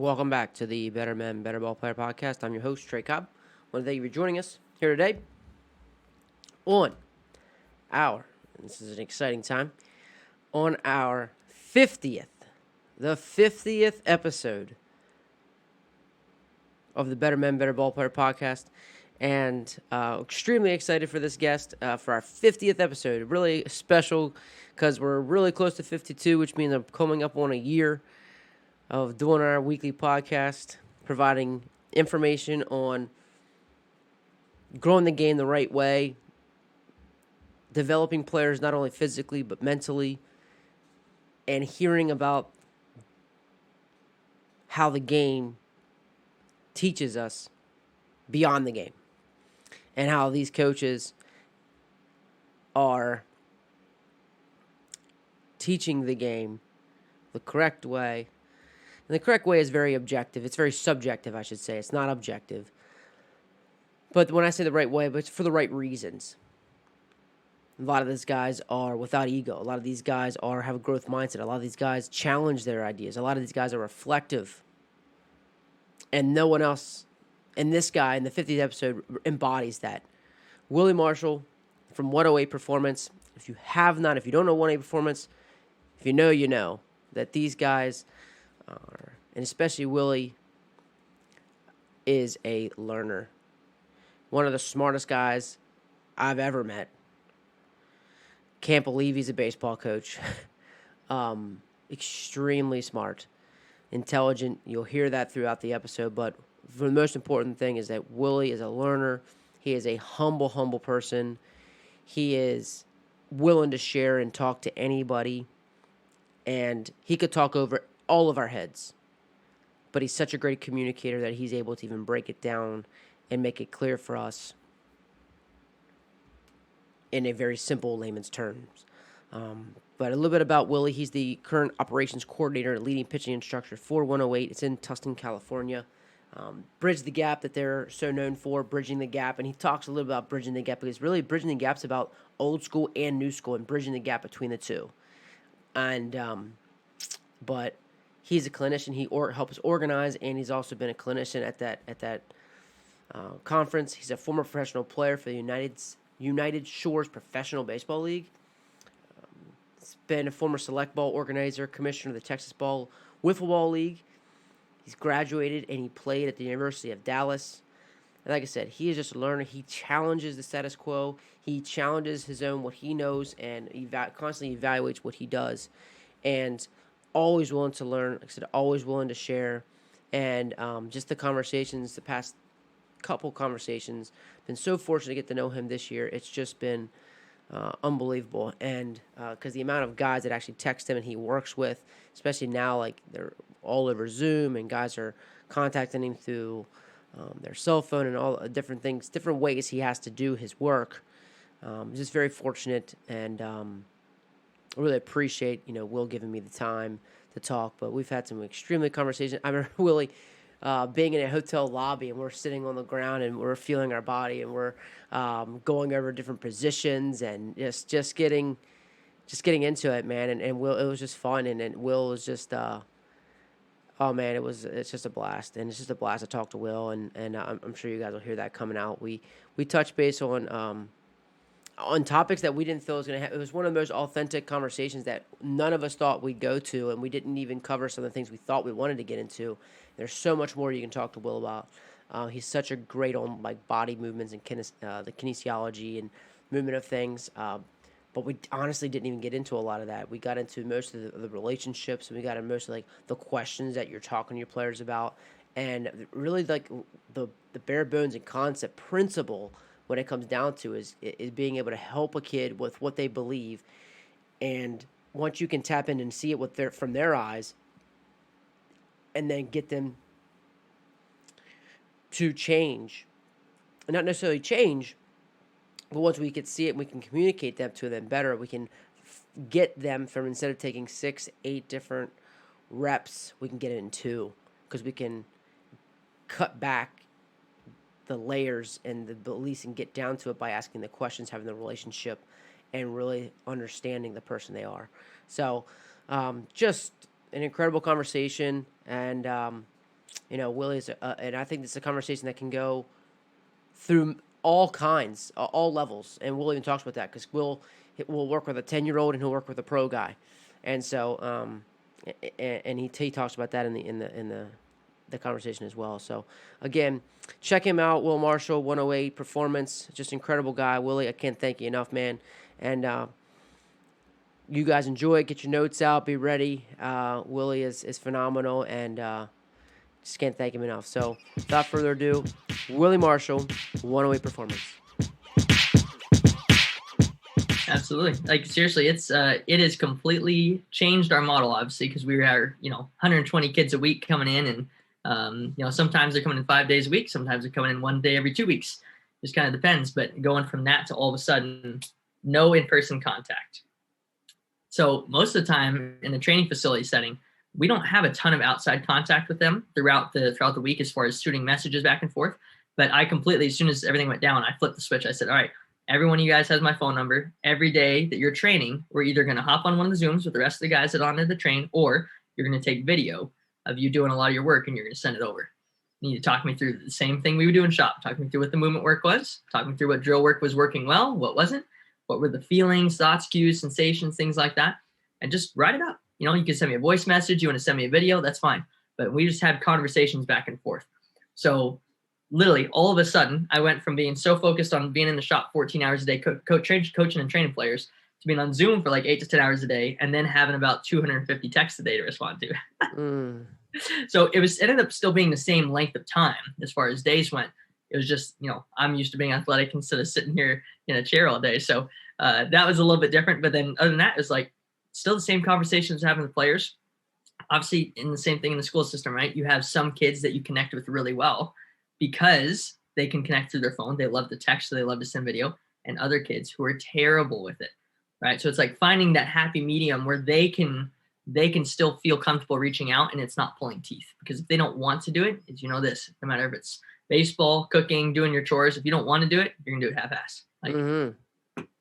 Welcome back to the Better Men, Better Ball Player podcast. I'm your host, Trey Cobb. I want to thank you for joining us here today on this is an exciting time, on our 50th, the 50th episode of the Better Men, Better Ball Player podcast. And extremely excited for this guest for our 50th episode. Really special because we're really close to 52, which means I'm coming up on a year of doing our weekly podcast, providing information on growing the game the right way, developing players not only physically but mentally, and hearing about how the game teaches us beyond the game, and how these coaches are teaching the game the correct way. And the correct way is very objective. It's very subjective, I should say. It's not objective. But when I say the right way, but it's for the right reasons. A lot of these guys are without ego. A lot of these guys have a growth mindset. A lot of these guys challenge their ideas. A lot of these guys are reflective. And no one else, and this guy in the 50th episode embodies that. Willie Marshall from 108 Performance. If you don't know 108 Performance, if you know, you know that these guys and especially Willie is a learner. One of the smartest guys I've ever met. Can't believe he's a baseball coach. Extremely smart, intelligent. You'll hear that throughout the episode, but the most important thing is that Willie is a learner. He is a humble person. He is willing to share and talk to anybody, and he could talk over all of our heads, but he's such a great communicator that he's able to even break it down and make it clear for us in a very simple layman's terms. But a little bit about Willie. He's the current operations coordinator and leading pitching instructor for 108. It's in Tustin, California. Bridge the gap that they're so known for, bridging the gap. And he talks a little about bridging the gap because really bridging the gap's about old school and new school and bridging the gap between the two. And but he's a clinician. He helps organize, and he's also been a clinician at that conference. He's a former professional player for the United Shores Professional Baseball League. He's been a former select ball organizer, commissioner of the Texas Wiffle Ball League. He's graduated, and he played at the University of Dallas. And like I said, he is just a learner. He challenges the status quo. He challenges what he knows, and constantly evaluates what he does. And always willing to learn, like I said, always willing to share. And just the past couple conversations, been so fortunate to get to know him this year. It's just been unbelievable. And because the amount of guys that actually text him and he works with, especially now, like they're all over Zoom, and guys are contacting him through their cell phone and all different things, different ways he has to do his work. Just very fortunate, and I really appreciate, Will giving me the time to talk. But we've had some extremely conversations. I remember Willie being in a hotel lobby, and we're sitting on the ground, and we're feeling our body, and we're going over different positions, and just getting into it, man. And Will, it was just fun, and Will was just oh man, it's just a blast, and it's just a blast to talk to Will, and I'm sure you guys will hear that coming out. We touched base on topics that we didn't feel was going to have. It was one of the most authentic conversations that none of us thought we'd go to, and we didn't even cover some of the things we thought we wanted to get into. There's so much more you can talk to Will about. He's such a great on body movements and the kinesiology and movement of things. But we honestly didn't even get into a lot of that. We got into most of the relationships, and we got into most of the questions that you're talking to your players about, and really the bare bones and concept principle when it comes down to is being able to help a kid with what they believe. And once you can tap in and see it from their eyes, and then get them to change, and not necessarily change, but once we can see it, we can communicate that to them better. We can get them from, instead of taking 6-8 different reps, we can get it in 2, because we can cut back the layers and the beliefs and get down to it by asking the questions, having the relationship, and really understanding the person they are. So just an incredible conversation, and Willie's, and I think it's a conversation that can go through all kinds, all levels, and Will even talks about that because will work with a 10-year-old and he'll work with a pro guy, and so and he talks about that in the conversation as well. So again, check him out, Will Marshall, 108 Performance, just incredible guy, Willie. I can't thank you enough, man, and you guys enjoy it. Get your notes out. Be ready. Willie is phenomenal, and just can't thank him enough. So without further ado, Willie Marshall, 108 Performance. Absolutely. Like seriously, it has completely changed our model, obviously, because we are 120 kids a week coming in, and sometimes they're coming in 5 days a week, sometimes they're coming in 1 day every 2 weeks. Just kind of depends. But going from that to all of a sudden, no in-person contact. So most of the time in the training facility setting, we don't have a ton of outside contact with them throughout the week as far as shooting messages back and forth. But I completely, as soon as everything went down, I flipped the switch. I said, all right, every one of you guys has my phone number. Every day that you're training, we're either going to hop on one of the Zooms with the rest of the guys that are on the train, or you're going to take video of you doing a lot of your work and you're going to send it over. You need to talk me through the same thing we would do in shop. Talk me through what the movement work was. Talk me through what drill work was working well, what wasn't. What were the feelings, thoughts, cues, sensations, things like that. And just write it up. You can send me a voice message. You want to send me a video, that's fine. But we just had conversations back and forth. So literally all of a sudden, I went from being so focused on being in the shop 14 hours a day, coaching and training players, to being on Zoom for like 8 to 10 hours a day, and then having about 250 texts a day to respond to. So it ended up still being the same length of time as far as days went. It was just, I'm used to being athletic instead of sitting here in a chair all day. So that was a little bit different. But then other than that, it was like still the same conversations having with players. Obviously, in the same thing in the school system, right? You have some kids that you connect with really well because they can connect through their phone. They love to text, so they love to send video. And other kids who are terrible with it, right? So it's like finding that happy medium where they can still feel comfortable reaching out and it's not pulling teeth. Because if they don't want to do it, it's, this, no matter if it's baseball, cooking, doing your chores, if you don't want to do it, you're going to do it half-assed. Like,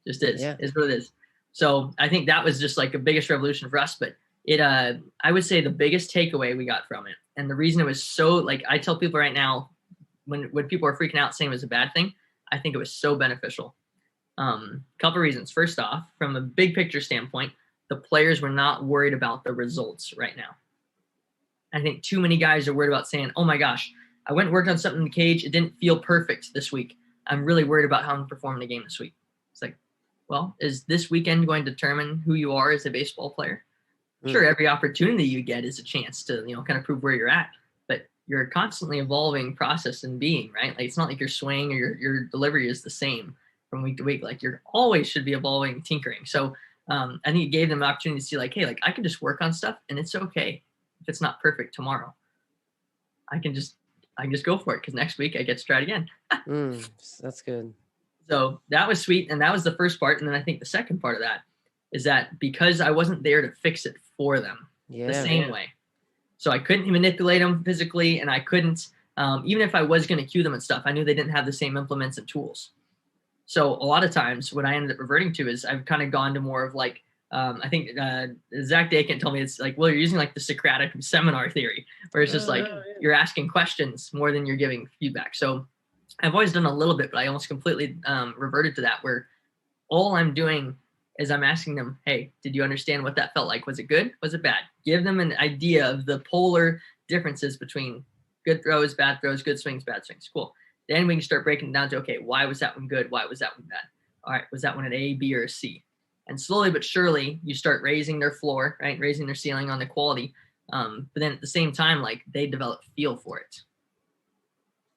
just is. Yeah. Is what it is. So I think that was just like a biggest revolution for us. But I would say the biggest takeaway we got from it, and the reason it was so, like, I tell people right now, when people are freaking out saying it was a bad thing, I think it was so beneficial. Couple reasons. First off, from a big picture standpoint, the players were not worried about the results right now. I think too many guys are worried about saying, oh my gosh, I went and worked on something in the cage. It didn't feel perfect this week. I'm really worried about how I'm performing the game this week. It's like, well, is this weekend going to determine who you are as a baseball player? Sure, every opportunity you get is a chance to, kind of prove where you're at. But you're a constantly evolving process in being, right? Like, it's not like your swing or your delivery is the same from week to week. Like, you're always should be evolving, tinkering. So I think it gave them an opportunity to see, like, hey, like, I can just work on stuff and it's okay if it's not perfect tomorrow. I can just go for it because next week I get to try it again. That's good. So that was sweet. And that was the first part. And then I think the second part of that is that because I wasn't there to fix it for them the same way. So I couldn't manipulate them physically, and I couldn't, even if I was going to cue them and stuff, I knew they didn't have the same implements and tools. So a lot of times what I ended up reverting to is I've kind of gone to more of like, I think Zach Dakin told me it's like, well, you're using like the Socratic seminar theory, where it's just you're asking questions more than you're giving feedback. So I've always done a little bit, but I almost completely reverted to that, where all I'm doing is I'm asking them, hey, did you understand what that felt like? Was it good? Was it bad? Give them an idea of the polar differences between good throws, bad throws, good swings, bad swings. Cool. Then we can start breaking it down to, okay, why was that one good? Why was that one bad? All right, was that one an A, B, or a C? And slowly but surely, you start raising their floor, right? Raising their ceiling on the quality. But then at the same time, like, they develop feel for it,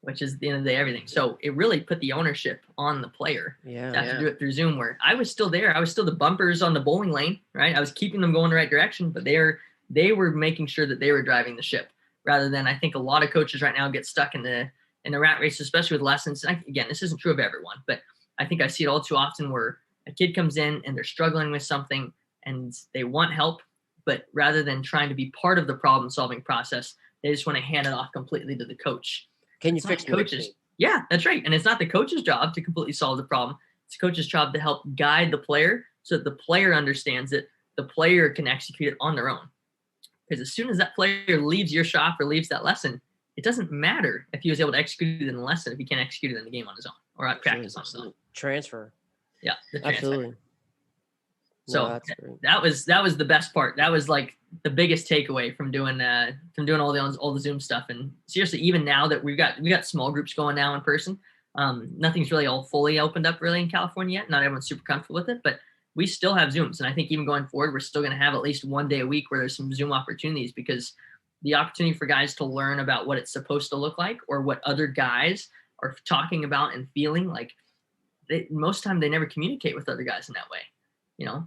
which is at the end of the day, everything. So it really put the ownership on the player to have to do it through Zoom, where I was still there. I was still the bumpers on the bowling lane, right? I was keeping them going the right direction, but they were making sure that they were driving the ship, rather than, I think a lot of coaches right now get stuck in the rat race, especially with lessons. And again, this isn't true of everyone, but I think I see it all too often where a kid comes in and they're struggling with something and they want help, but rather than trying to be part of the problem solving process, they just want to hand it off completely to the coach. Can you fix coaches? Yeah, that's right. And it's not the coach's job to completely solve the problem. It's the coach's job to help guide the player so that the player understands it. The player can execute it on their own. Because as soon as that player leaves your shop or leaves that lesson, it doesn't matter if he was able to execute it in the lesson if he can't execute it in the game on his own or at practice on his own. Transfer. Yeah, the transfer. Absolutely. So No, that was the best part. That was like the biggest takeaway from doing all the Zoom stuff. And seriously, even now that we got small groups going now in person, nothing's really all fully opened up really in California yet. Not everyone's super comfortable with it, but we still have Zooms. And I think even going forward, we're still going to have at least one day a week where there's some Zoom opportunities, because the opportunity for guys to learn about what it's supposed to look like or what other guys are talking about and feeling like, most time they never communicate with other guys in that way.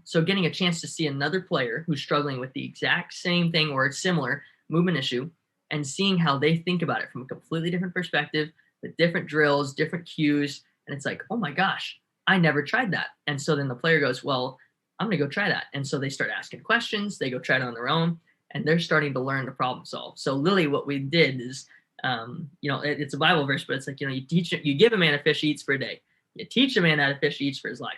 So getting a chance to see another player who's struggling with the exact same thing or a similar movement issue and seeing how they think about it from a completely different perspective, with different drills, different cues. And it's like, oh my gosh, I never tried that. And so then the player goes, well, I'm going to go try that. And so they start asking questions, they go try it on their own, and they're starting to learn to problem solve. So Lily, what we did is, it's a Bible verse, but it's like, you give a man a fish he eats for a day. You teach a man how to fish he eats for his life.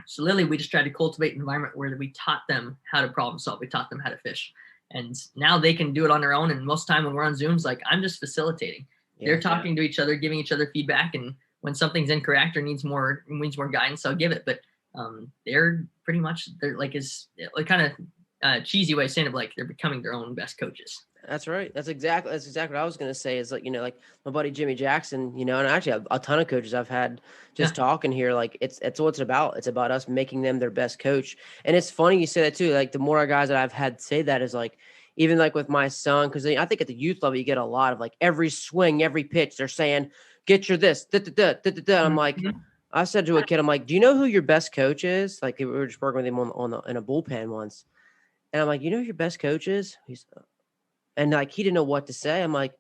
So Lily, we just tried to cultivate an environment where we taught them how to problem solve. We taught them how to fish. And now they can do it on their own. And most time when we're on Zooms, like, I'm just facilitating. Yeah, they're talking to each other, giving each other feedback. And when something's incorrect or needs more guidance, I'll give it. But they're pretty much, they're like, is like kind of cheesy way of saying it, like they're becoming their own best coaches. That's right. That's exactly what I was going to say, is like, like my buddy Jimmy Jackson, and actually a ton of coaches I've had just talking here. Like it's what it's about. It's about us making them their best coach. And it's funny you say that too. Like the more guys that I've had say that is like, even like with my son, because I think at the youth level, you get a lot of like every swing, every pitch, they're saying, get your this, da, da, da, da, da, da. I'm like, I said to a kid, I'm like, do you know who your best coach is? Like we were just working with him in a bullpen once. And I'm like, you know who your best coach is? And like, he didn't know what to say. I'm like,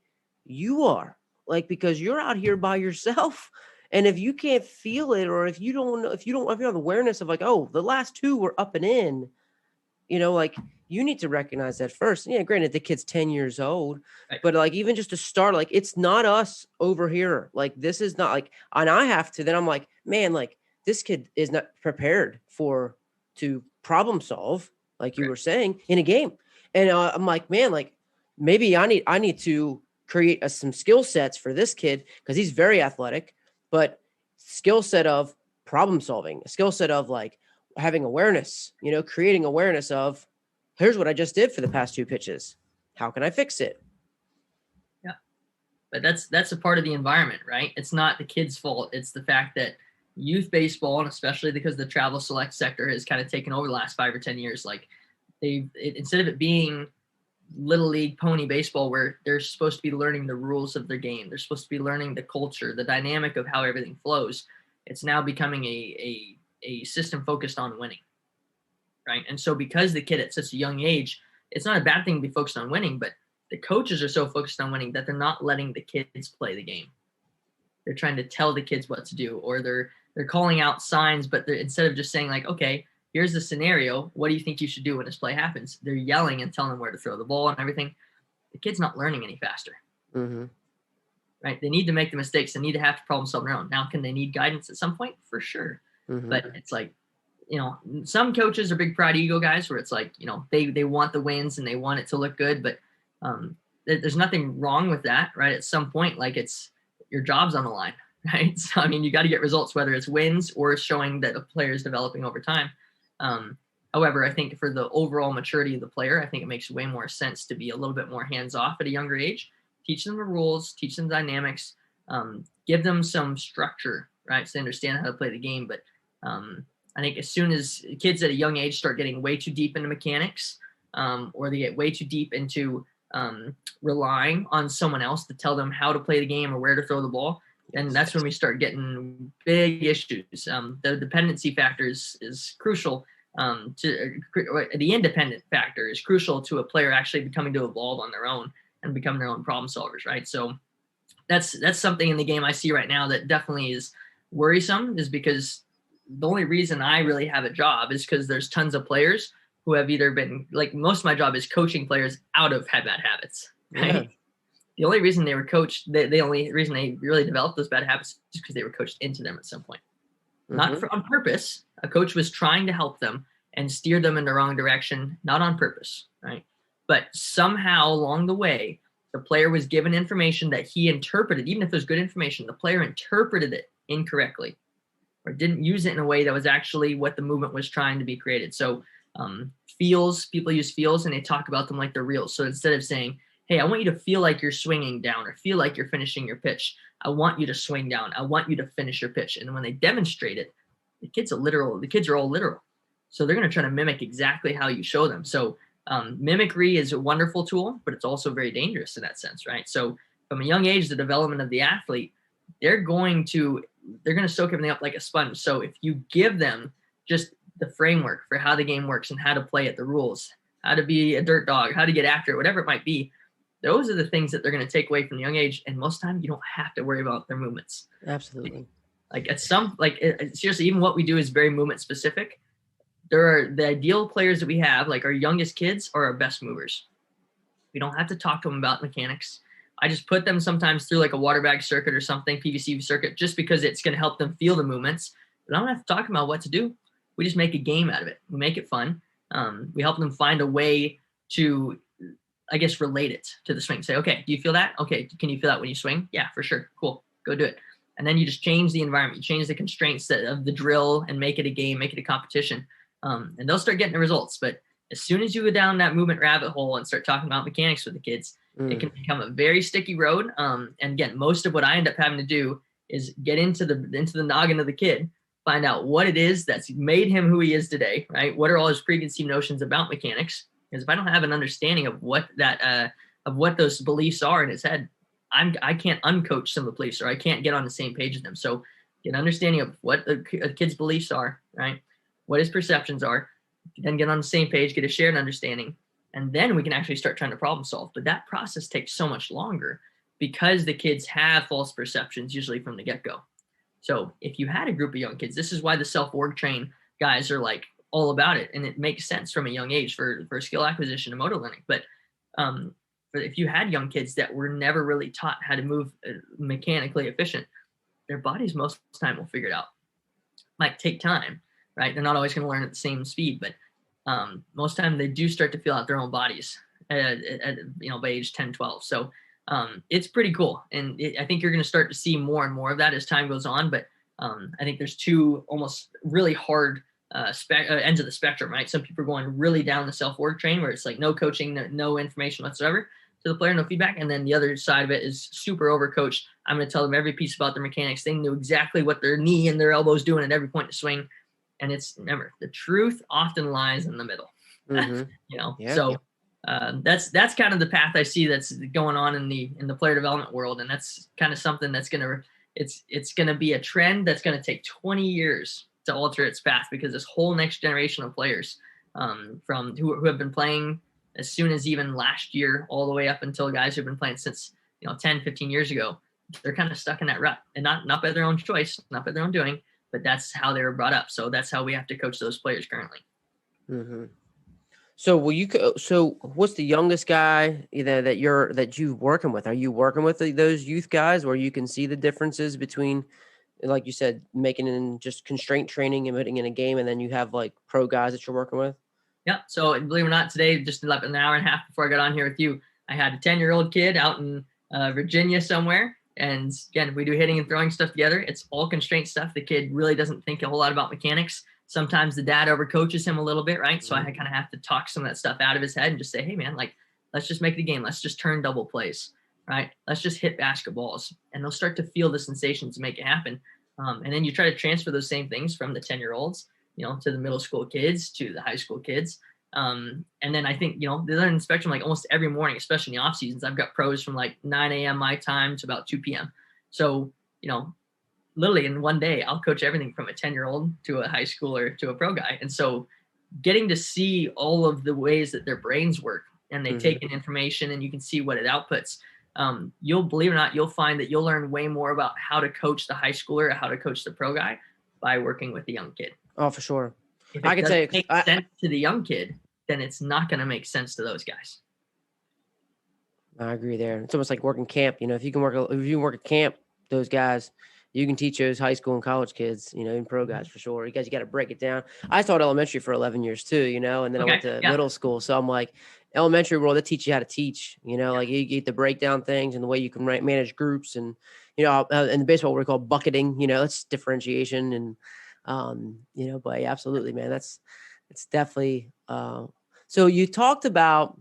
you are, like, because you're out here by yourself. And if you can't feel it, or if you have awareness of like, oh, the last two were up and in, like you need to recognize that first. Yeah. Granted, the kid's 10 years old, right, but like, even just to start, like, it's not us over here. Like, this is not like, and I have to, then I'm like, man, like this kid is not prepared to problem solve, like you were saying, in a game. And I'm like, man, like, maybe I need to create some skill sets for this kid, because he's very athletic, but skill set of problem solving, a skill set of like having awareness, creating awareness of, here's what I just did for the past two pitches. How can I fix it? Yeah. But that's a part of the environment, right? It's not the kid's fault. It's the fact that youth baseball, and especially because the travel select sector has kind of taken over the last 5 or 10 years, like instead of it being little league pony baseball where they're supposed to be learning the rules of their game, they're supposed to be learning the culture, the dynamic of how everything flows, it's now becoming a system focused on winning, right? And so because the kid at such a young age, it's not a bad thing to be focused on winning, but the coaches are so focused on winning that they're not letting the kids play the game. They're trying to tell the kids what to do, or they're calling out signs, but instead of just saying like, okay, here's the scenario, what do you think you should do when this play happens? They're yelling and telling them where to throw the ball and everything. The kid's not learning any faster. Mm-hmm. Right? They need to make the mistakes. They need to have to problem solve their own. Now, can they need guidance at some point? For sure. Mm-hmm. But it's like, some coaches are big pride ego guys where it's like, they want the wins and they want it to look good, but there's nothing wrong with that, right? At some point, like, it's your job's on the line, right? So, I mean, you got to get results, whether it's wins or showing that a player is developing over time. However, I think for the overall maturity of the player, I think it makes way more sense to be a little bit more hands-off at a younger age, teach them the rules, teach them dynamics, give them some structure, right? So they understand how to play the game. But I think as soon as kids at a young age start getting way too deep into mechanics, or they get way too deep into relying on someone else to tell them how to play the game or where to throw the ball, and that's when we start getting big issues. The dependency factor is crucial. The independent factor is crucial to a player actually becoming to evolve on their own and become their own problem solvers, right? So that's something in the game I see right now that definitely is worrisome, is because the only reason I really have a job is because there's tons of players who have either been, like, most of my job is coaching players out of bad habits, right? Yeah. The only reason they were coached, the only reason they really developed those bad habits is because they were coached into them at some point. Mm-hmm. Not on purpose. A coach was trying to help them and steer them in the wrong direction, not on purpose, right? But somehow along the way, the player was given information that he interpreted, even if it was good information, the player interpreted it incorrectly or didn't use it in a way that was actually what the movement was trying to be created. So feels, people use feels and they talk about them like they're real. So instead of saying, hey, I want you to feel like you're swinging down or feel like you're finishing your pitch, I want you to swing down. I want you to finish your pitch. And when they demonstrate it, the kids are all literal. So they're going to try to mimic exactly how you show them. So mimicry is a wonderful tool, but it's also very dangerous in that sense, right? So from a young age, the development of the athlete, they're going to soak everything up like a sponge. So if you give them just the framework for how the game works and how to play it, the rules, how to be a dirt dog, how to get after it, whatever it might be, those are the things that they're going to take away from the young age. And most time you don't have to worry about their movements. Absolutely. Seriously, even what we do is very movement specific. There are the ideal players that we have, like our youngest kids are our best movers. We don't have to talk to them about mechanics. I just put them sometimes through like a water bag circuit or something, PVC circuit, just because it's going to help them feel the movements. But I don't have to talk about what to do. We just make a game out of it. We make it fun. We help them find a way to, I guess, relate it to the swing. Say, okay, do you feel that? Okay, can you feel that when you swing? Yeah, for sure. Cool. Go do it. And then you just change the environment. You change the constraints of the drill and make it a game, make it a competition. And they'll start getting the results. But as soon as you go down that movement rabbit hole and start talking about mechanics with the kids, it can become a very sticky road. And again, most of what I end up having to do is get into the noggin of the kid, find out what it is that's made him who he is today, right? What are all his preconceived notions about mechanics? Because if I don't have an understanding of what those beliefs are in his head, I can't uncoach some of the beliefs, or I can't get on the same page with them. So get an understanding of what a kid's beliefs are, right? What his perceptions are, then get on the same page, get a shared understanding, and then we can actually start trying to problem solve. But that process takes so much longer because the kids have false perceptions usually from the get-go. So if you had a group of young kids, this is why the self-org train guys are like all about it. And it makes sense from a young age for skill acquisition and motor learning. But if you had young kids that were never really taught how to move mechanically efficient, their bodies most of the time will figure it out. Might take time, right? They're not always going to learn at the same speed, but most time they do start to feel out their own bodies at by age 10, 12. So it's pretty cool. And I think you're going to start to see more and more of that as time goes on. But I think there's two almost really hard ends of the spectrum, right? Some people are going really down the self-work train where it's like no coaching, no information whatsoever to the player, no feedback. And then the other side of it is super overcoached. I'm going to tell them every piece about their mechanics. They knew exactly what their knee and their elbow is doing at every point to swing. And remember, the truth often lies in the middle, Yeah. So that's kind of the path I see that's going on in the player development world. And that's kind of something that's it's going to be a trend that's going to take 20 years to alter its path, because this whole next generation of players from who have been playing as soon as even last year, all the way up until guys who've been playing since 10, 15 years ago, they're kind of stuck in that rut, and not by their own choice, not by their own doing, but that's how they were brought up. So that's how we have to coach those players currently. Mm-hmm. So what's the youngest guy that you're working with? Are you working with those youth guys where you can see the differences between, like you said, making in just constraint training and putting in a game, and then you have like pro guys that you're working with? Yeah. So believe it or not, today, just like an hour and a half before I got on here with you, I had a 10-year-old kid out in Virginia somewhere. And again, we do hitting and throwing stuff together. It's all constraint stuff. The kid really doesn't think a whole lot about mechanics. Sometimes the dad overcoaches him a little bit, right? So I kind of have to talk some of that stuff out of his head and just say, hey, man, like, let's just make it a game. Let's just turn double plays, right? Let's just hit basketballs. And they'll start to feel the sensations to make it happen. And then you try to transfer those same things from the 10-year-olds, to the middle school kids, to the high school kids. And then I think, they're in the spectrum like almost every morning, especially in the off seasons. I've got pros from like 9 a.m. my time to about 2 p.m. So, literally in one day, I'll coach everything from a 10-year-old to a high schooler to a pro guy. And so getting to see all of the ways that their brains work and they take in information and you can see what it outputs. You'll believe it or not, you'll find that you'll learn way more about how to coach the high schooler or how to coach the pro guy by working with the young kid. Oh, for sure. If it doesn't make sense to the young kid, then it's not going to make sense to those guys. I agree there. It's almost like working camp. If you can work at camp, those guys, you can teach those high school and college kids, and pro guys for sure. You got to break it down. I taught elementary for 11 years too, and then I went Okay. to Yeah. middle school. So I'm like, elementary world, they teach you how to teach, Yeah. like you get to break down things and the way you can manage groups and, in the baseball, we call bucketing, that's differentiation. And, but yeah, absolutely, man, it's definitely, so you talked about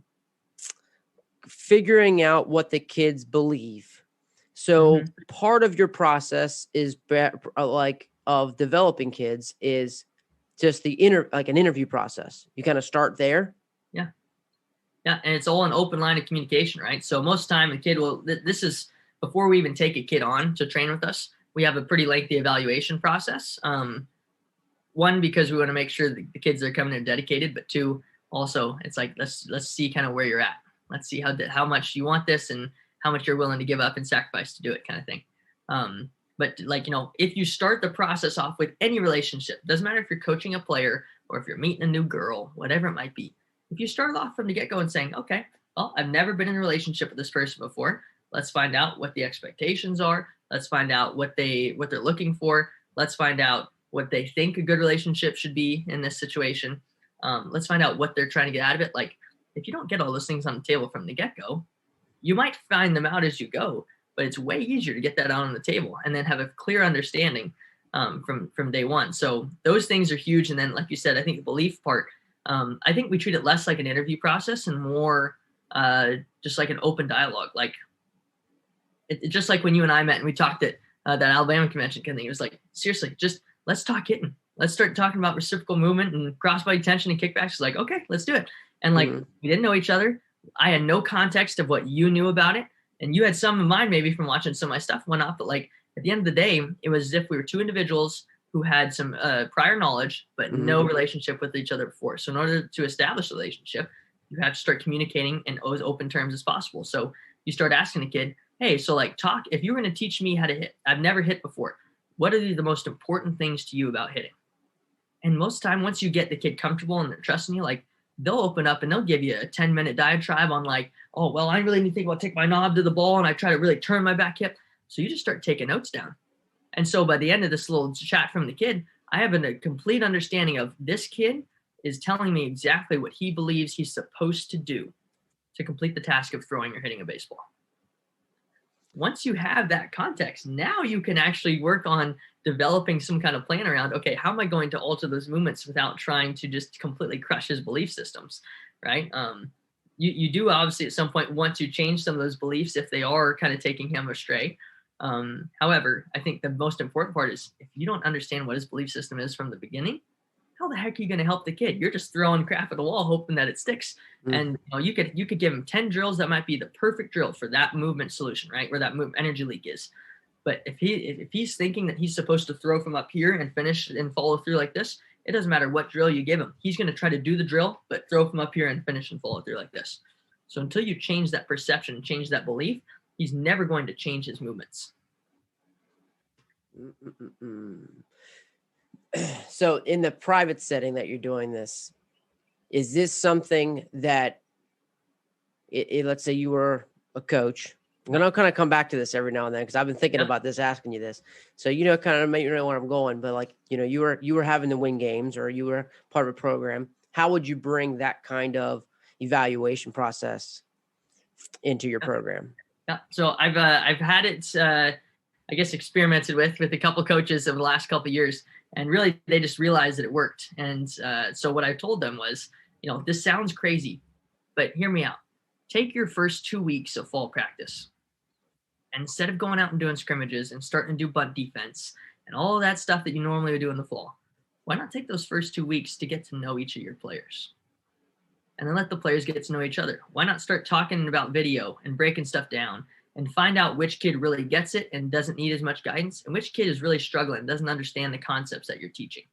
figuring out what the kids believe. So part of your process is of developing kids is just an interview process. You kind of start there. Yeah. Yeah. And it's all an open line of communication, right? So most time the kid will, this is before we even take a kid on to train with us, we have a pretty lengthy evaluation process. One, because we want to make sure the kids are coming in dedicated, but two, also it's like, let's see kind of where you're at. Let's see how much you want this and how much you're willing to give up and sacrifice to do it, kind of thing. But if you start the process off with any relationship, doesn't matter if you're coaching a player or if you're meeting a new girl, whatever it might be. If you start off from the get-go and saying, okay, well, I've never been in a relationship with this person before. Let's find out what the expectations are. Let's find out what they're looking for. Let's find out what they think a good relationship should be in this situation. Let's find out what they're trying to get out of it. Like, if you don't get all those things on the table from the get-go, you might find them out as you go, but it's way easier to get that out on the table and then have a clear understanding from day one. So those things are huge. And then, like you said, I think the belief part, I think we treat it less like an interview process and more just like an open dialogue. Like just like when you and I met and we talked at that Alabama convention kind of thing. It was like, seriously, just let's talk hitting. Let's start talking about reciprocal movement and crossbody tension and kickbacks. It's like, okay, let's do it. And like, we didn't know each other. I had no context of what you knew about it. And you had some of mine maybe from watching some of my stuff went off. But like at the end of the day, it was as if we were two individuals who had some prior knowledge, but no relationship with each other before. So in order to establish a relationship, you have to start communicating in as open terms as possible. So you start asking the kid, hey, so like if you were going to teach me how to hit, I've never hit before. What are the most important things to you about hitting? And most of the time, once you get the kid comfortable and they're trusting you, like they'll open up and they'll give you a 10-minute diatribe on like, oh, well, I really need to think about taking my knob to the ball and I try to really turn my back hip. So you just start taking notes down. And so by the end of this little chat from the kid, I have a complete understanding of this kid is telling me exactly what he believes he's supposed to do to complete the task of throwing or hitting a baseball. Once you have that context, now you can actually work on developing some kind of plan around, okay, how am I going to alter those movements without trying to just completely crush his belief systems, right? You do obviously at some point want to change some of those beliefs if they are kind of taking him astray. However, I think the most important part is if you don't understand what his belief system is from the beginning, how the heck are you going to help the kid? You're just throwing crap at the wall, hoping that it sticks. And you could give him 10 drills that might be the perfect drill for that movement solution, right? Where that energy leak is. But if he's thinking that he's supposed to throw from up here and finish and follow through like this, it doesn't matter what drill you give him. He's going to try to do the drill, but throw from up here and finish and follow through like this. So until you change that perception, change that belief, he's never going to change his movements. So in the private setting that you're doing this, is this something that let's say you were a coach? I'm going to kind of come back to this every now and then because I've been thinking about this, asking you this. So, kind of make you know where I'm going, but like, you were having to win games or you were part of a program. How would you bring that kind of evaluation process into your program? Yeah. So I've had it, I guess, experimented with a couple coaches over the last couple of years, and really they just realized that it worked. And so what I told them was, this sounds crazy, but hear me out. Take your first 2 weeks of fall practice. And instead of going out and doing scrimmages and starting to do bunt defense and all of that stuff that you normally would do in the fall, why not take those first 2 weeks to get to know each of your players? And then let the players get to know each other. Why not start talking about video and breaking stuff down and find out which kid really gets it and doesn't need as much guidance and which kid is really struggling, doesn't understand the concepts that you're teaching,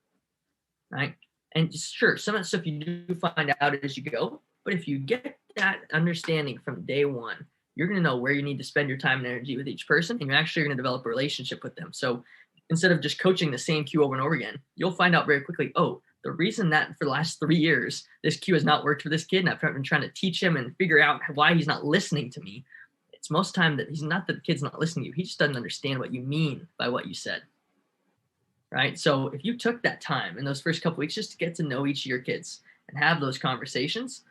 right? And sure, some of that stuff you do find out as you go, but if you get that understanding from day one, you're going to know where you need to spend your time and energy with each person, and you're actually going to develop a relationship with them. So instead of just coaching the same cue over and over again, you'll find out very quickly, oh, the reason that for the last 3 years, this cue has not worked for this kid, and I've been trying to teach him and figure out why he's not listening to me, it's most time that he's not that the kid's not listening to you. He just doesn't understand what you mean by what you said. Right. So if you took that time in those first couple weeks just to get to know each of your kids and have those conversations,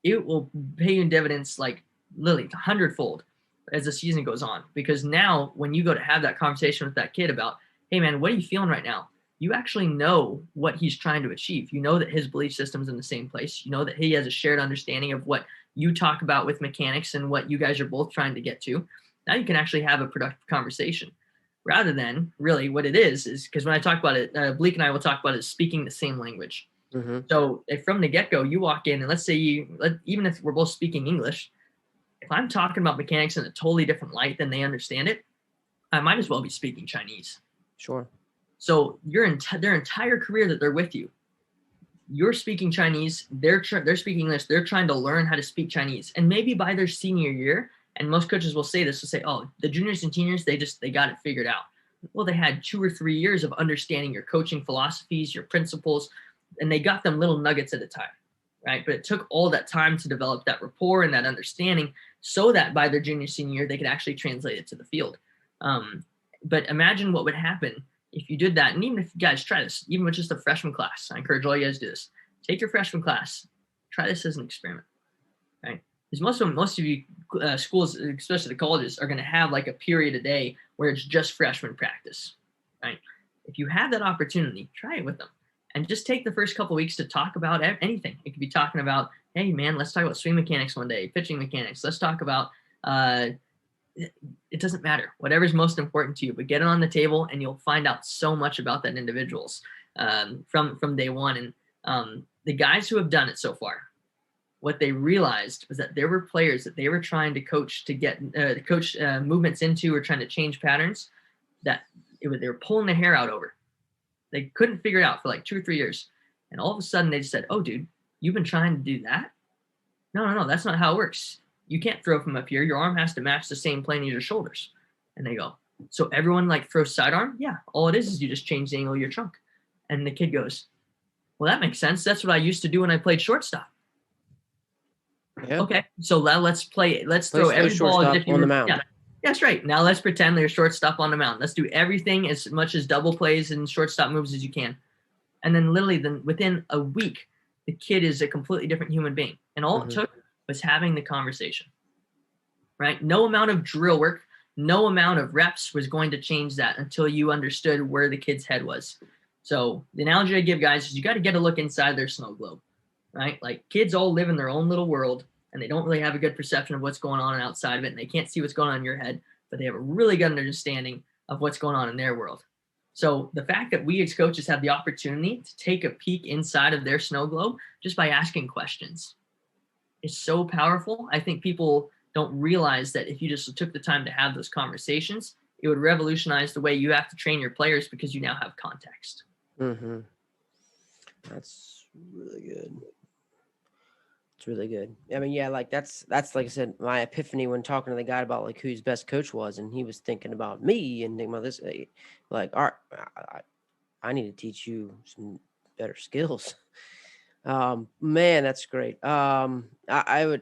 it will pay you dividends like literally 100-fold as the season goes on. Because now when you go to have that conversation with that kid about, hey man, what are you feeling right now? You actually know what he's trying to achieve. You know that his belief system's in the same place. You know that he has a shared understanding of what you talk about with mechanics and what you guys are both trying to get to. Now you can actually have a productive conversation rather than really what it is because when I talk about it, Bleak and I will talk about it speaking the same language. Mm-hmm. So if from the get-go you walk in and let's say even if we're both speaking English, if I'm talking about mechanics in a totally different light than they understand it, I might as well be speaking Chinese. Sure. So their entire career that they're with you, you're speaking Chinese, they're speaking English, they're trying to learn how to speak Chinese. And maybe by their senior year, and most coaches will say this, will say, oh, the juniors and seniors, they got it figured out. Well, they had 2 or 3 years of understanding your coaching philosophies, your principles, and they got them little nuggets at a time, right? But it took all that time to develop that rapport and that understanding so that by their junior, senior year, they could actually translate it to the field. But imagine what would happen if you did that. And even if you guys try this, even with just a freshman class, I encourage all you guys to do this. Take your freshman class, try this as an experiment, right? Because most of you schools, especially the colleges, are going to have like a period a day where it's just freshman practice, right? If you have that opportunity, try it with them. And just take the first couple of weeks to talk about anything. It could be talking about, hey, man, let's talk about swing mechanics one day, pitching mechanics. Let's talk about, it doesn't matter. Whatever's most important to you, but get it on the table and you'll find out so much about that individuals from day one. And the guys who have done it so far, what they realized was that there were players that they were trying to coach to get movements into or trying to change patterns that they were pulling their hair out over. They couldn't figure it out for like 2 or 3 years. And all of a sudden they just said, oh, dude, you've been trying to do that? No, that's not how it works. You can't throw from up here. Your arm has to match the same plane as your shoulders. And they go, so everyone like throws sidearm? Yeah, all it is you just change the angle of your trunk. And the kid goes, well, that makes sense. That's what I used to do when I played shortstop. Yeah. Okay, so now let's throw every ball on the mound. Yeah. That's right. Now let's pretend there's shortstop on the mound. Let's do everything as much as double plays and shortstop moves as you can. And then literally within a week, the kid is a completely different human being. And all it took was having the conversation, right? No amount of drill work, no amount of reps was going to change that until you understood where the kid's head was. So the analogy I give guys is you got to get a look inside their snow globe, right? Like kids all live in their own little world. And they don't really have a good perception of what's going on outside of it. And they can't see what's going on in your head, but they have a really good understanding of what's going on in their world. So the fact that we as coaches have the opportunity to take a peek inside of their snow globe just by asking questions is so powerful. I think people don't realize that if you just took the time to have those conversations, it would revolutionize the way you have to train your players because you now have context. Mm-hmm. That's really good. It's really good. I mean, yeah, like that's like I said, my epiphany when talking to the guy about like who his best coach was, and he was thinking about me and thinking about this, like, all right, I need to teach you some better skills. Man, that's great. I would,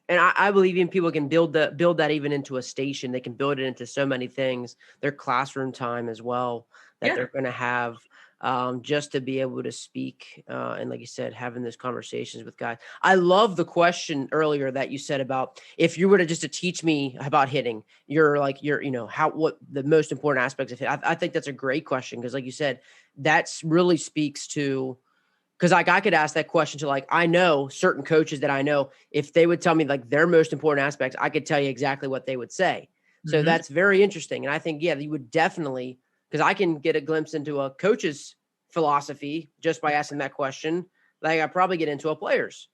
and I believe even people can build that even into a station. They can build it into so many things. Their classroom time as well that they're going to have. Just to be able to speak and like you said, having those conversations with guys. I love the question earlier that you said about if you were to teach me about hitting, what the most important aspects of it. I think that's a great question because like you said, that's really speaks to because like I could ask that question to like I know certain coaches that I know if they would tell me like their most important aspects, I could tell you exactly what they would say. So that's very interesting. And I think, yeah, you would definitely because I can get a glimpse into a coach's philosophy just by asking that question. Like I probably get into a player's.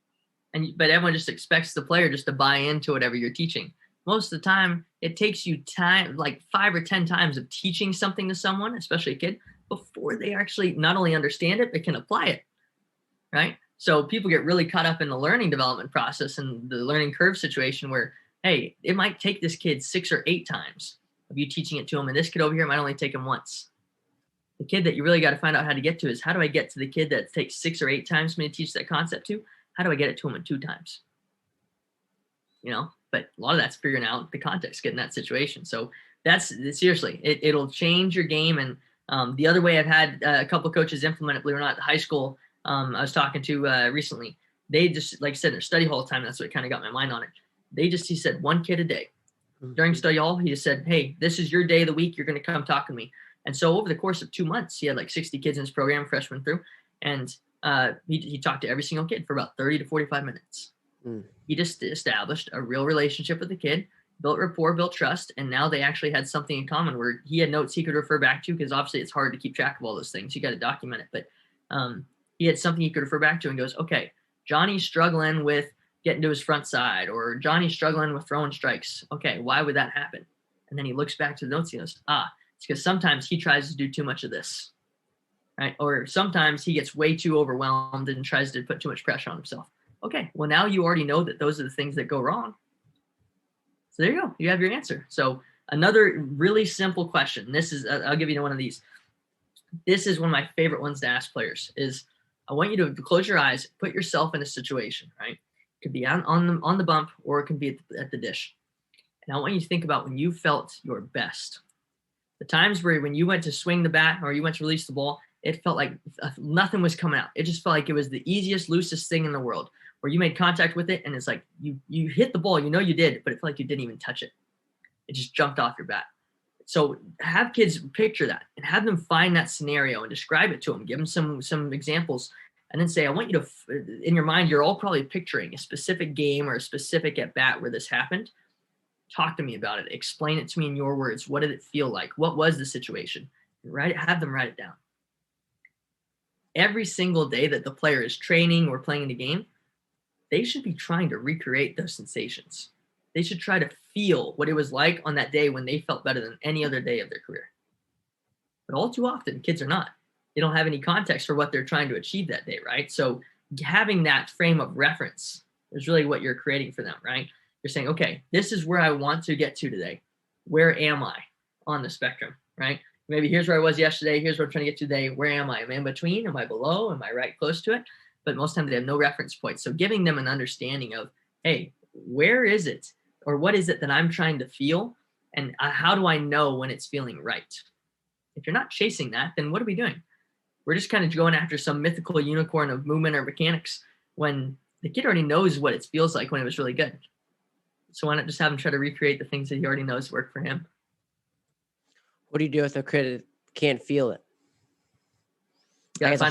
But everyone just expects the player just to buy into whatever you're teaching. Most of the time, it takes you time, like 5 or 10 times of teaching something to someone, especially a kid, before they actually not only understand it, but can apply it, right? So people get really caught up in the learning development process and the learning curve situation where, hey, it might take this kid 6 or 8 times of you teaching it to him. And this kid over here might only take him once. The kid that you really got to find out how to get to is how do I get to the kid that takes 6 or 8 times for me to teach that concept to? How do I get it to him in 2 times? but a lot of that's figuring out the context, getting that situation. So that's seriously, it'll change your game. And the other way I've had a couple of coaches implement it, believe it or not, the high school I was talking to recently, they just, like I said, their study hall time, that's what kind of got my mind on it. He said 1 kid a day. During study hall, he just said, hey, this is your day of the week. You're going to come talk to me. And so over the course of 2 months, he had like 60 kids in his program, freshman through. And he talked to every single kid for about 30 to 45 minutes. He just established a real relationship with the kid, built rapport, built trust. And now they actually had something in common where he had notes he could refer back to, because obviously it's hard to keep track of all those things. You got to document it. But he had something he could refer back to and goes, okay, Johnny's struggling with getting to his front side, or Johnny's struggling with throwing strikes. Okay, why would that happen? And then he looks back to the notes and goes, it's because sometimes he tries to do too much of this, right? Or sometimes he gets way too overwhelmed and tries to put too much pressure on himself. Okay, well, now you already know that those are the things that go wrong. So there you go. You have your answer. So another really simple question. This is, I'll give you one of these. This is one of my favorite ones to ask players is, I want you to close your eyes, put yourself in a situation, right? It could be on the bump, or it could be at the dish. And I want you to think about when you felt your best. The times where when you went to swing the bat or you went to release the ball, it felt like nothing was coming out. It just felt like it was the easiest, loosest thing in the world, where you made contact with it and it's like you hit the ball, you know you did, but it felt like you didn't even touch it. It just jumped off your bat. So have kids picture that and have them find that scenario and describe it to them. Give them some examples, and then say, I want you to, in your mind, you're all probably picturing a specific game or a specific at bat where this happened. Talk to me about it. Explain it to me in your words. What did it feel like? What was the situation? And have them write it down. Every single day that the player is training or playing the game, they should be trying to recreate those sensations. They should try to feel what it was like on that day when they felt better than any other day of their career. But all too often, kids are not. They don't have any context for what they're trying to achieve that day, right? So having that frame of reference is really what you're creating for them, right? You're saying, okay, this is where I want to get to today. Where am I on the spectrum, right? Maybe here's where I was yesterday. Here's where I'm trying to get to today. Where am I? Am I in between? Am I below? Am I right close to it? But most times they have no reference point. So giving them an understanding of, hey, where is it? Or what is it that I'm trying to feel? And how do I know when it's feeling right? If you're not chasing that, then what are we doing? We're just kind of going after some mythical unicorn of movement or mechanics when the kid already knows what it feels like when it was really good. So why not just have him try to recreate the things that he already knows work for him? What do you do if the kid can't feel it? Like has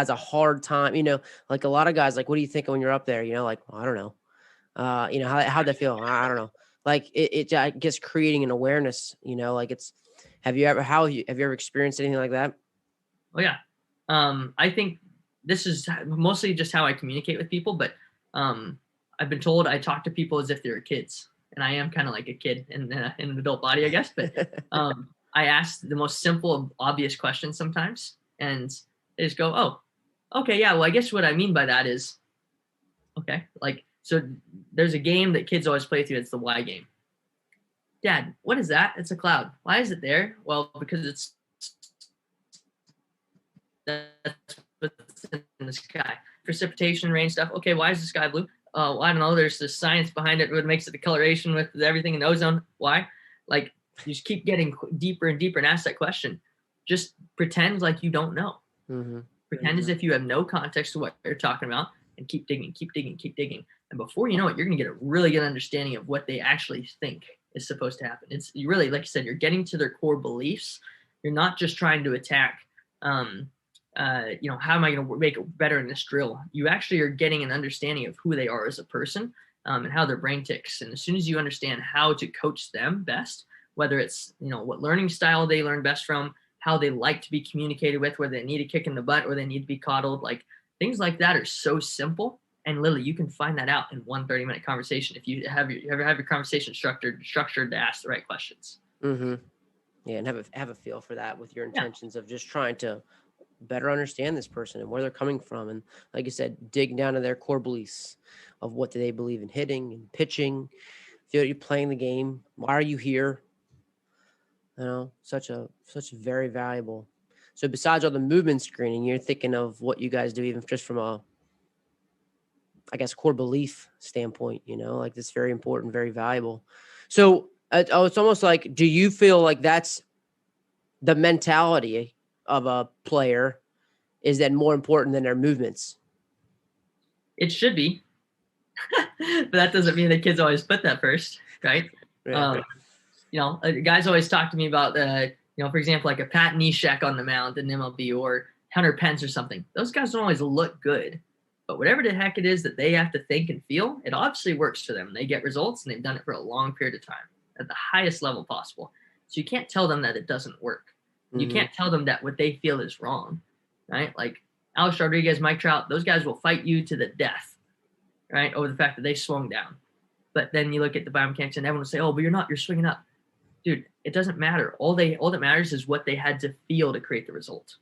a hard time, like a lot of guys, like, what do you think when you're up there? Like, well, I don't know. How'd that feel? I don't know. Like it gets creating an awareness, like it's, have you ever experienced anything like that? Oh yeah. I think this is mostly just how I communicate with people, but I've been told I talk to people as if they're kids, and I am kind of like a kid in an adult body, I guess. But I ask the most simple, obvious questions sometimes, and they just go, "Oh, okay, yeah. Well, I guess what I mean by that is, okay, like, so there's a game that kids always play through. It's the why game. Dad, what is that? It's a cloud. Why is it there? Well, because that's what's in the sky. Precipitation, rain stuff. Okay, why is the sky blue? Oh, I don't know. There's the science behind it. What makes it the coloration with everything in ozone? Why? Like, you just keep getting deeper and deeper and ask that question. Just pretend like you don't know. Mm-hmm. Pretend as if you have no context to what you're talking about, and keep digging. And before you know it, you're going to get a really good understanding of what they actually think is supposed to happen. It's really, like you said, you're getting to their core beliefs. You're not just trying to attack, how am I going to make it better in this drill? You actually are getting an understanding of who they are as a person, and how their brain ticks. And as soon as you understand how to coach them best, whether it's, what learning style they learn best from, how they like to be communicated with, whether they need a kick in the butt or they need to be coddled, like things like that are so simple. And literally, you can find that out in one 30-minute conversation if you have your conversation structured to ask the right questions. Mm-hmm. Yeah, and have a feel for that with your intentions of just trying to better understand this person and where they're coming from, and like you said, dig down to their core beliefs of what do they believe in hitting and pitching. Feel you're playing the game. Why are you here? Such very valuable. So besides all the movement screening, you're thinking of what you guys do, even just from a I guess, core belief standpoint, like that's very important, very valuable. So it's almost like, do you feel like that's the mentality of a player is then more important than their movements? It should be, but that doesn't mean the kids always put that first, right? Yeah. Guys always talk to me about for example, like a Pat Neshek on the mound in MLB or Hunter Pence or something. Those guys don't always look good, but whatever the heck it is that they have to think and feel, it obviously works for them. They get results, and they've done it for a long period of time at the highest level possible. So you can't tell them that it doesn't work. You can't tell them that what they feel is wrong, right? Like Alex Rodriguez, Mike Trout, those guys will fight you to the death, right, over the fact that they swung down. But then you look at the biomechanics, and everyone will say, "Oh, but you're swinging up." Dude, it doesn't matter. All that matters is what they had to feel to create the result.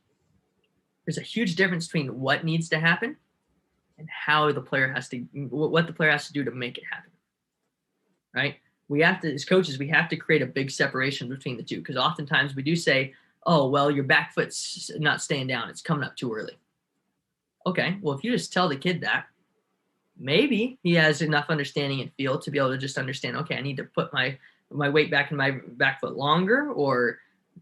There's a huge difference between what needs to happen and what the player has to do to make it happen, right? We have to, as coaches, we have to create a big separation between the two, because oftentimes we do say, "Oh, well, your back foot's not staying down. It's coming up too early." Okay, well, if you just tell the kid that, maybe he has enough understanding and feel to be able to just understand, okay, I need to put my weight back in my back foot longer or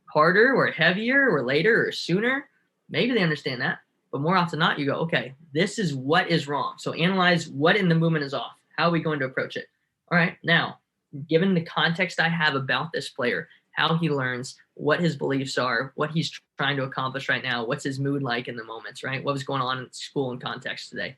harder or heavier or later or sooner. Maybe they understand that. But more often than not, you go, okay, this is what is wrong. So analyze what in the movement is off. How are we going to approach it? All right, now, given the context I have about this player, how he learns, what his beliefs are, what he's trying to accomplish right now, what's his mood like in the moments, right? What was going on in school and context today?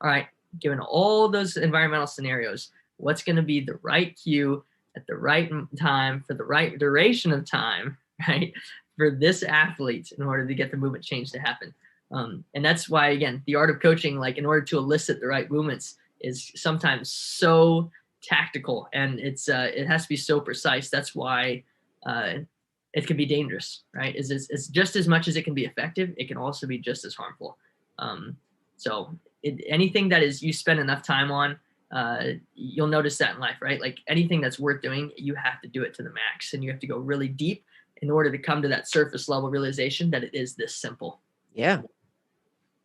All right, given all those environmental scenarios, what's going to be the right cue at the right time for the right duration of time, right, for this athlete in order to get the movement change to happen. And that's why, again, the art of coaching, like in order to elicit the right movements, is sometimes so tactical, and it has to be so precise. That's why it can be dangerous, right? It's just as much as it can be effective, it can also be just as harmful. Anything that is you spend enough time on, you'll notice that in life, right? Like anything that's worth doing, you have to do it to the max, and you have to go really deep in order to come to that surface level realization that it is this simple. Yeah.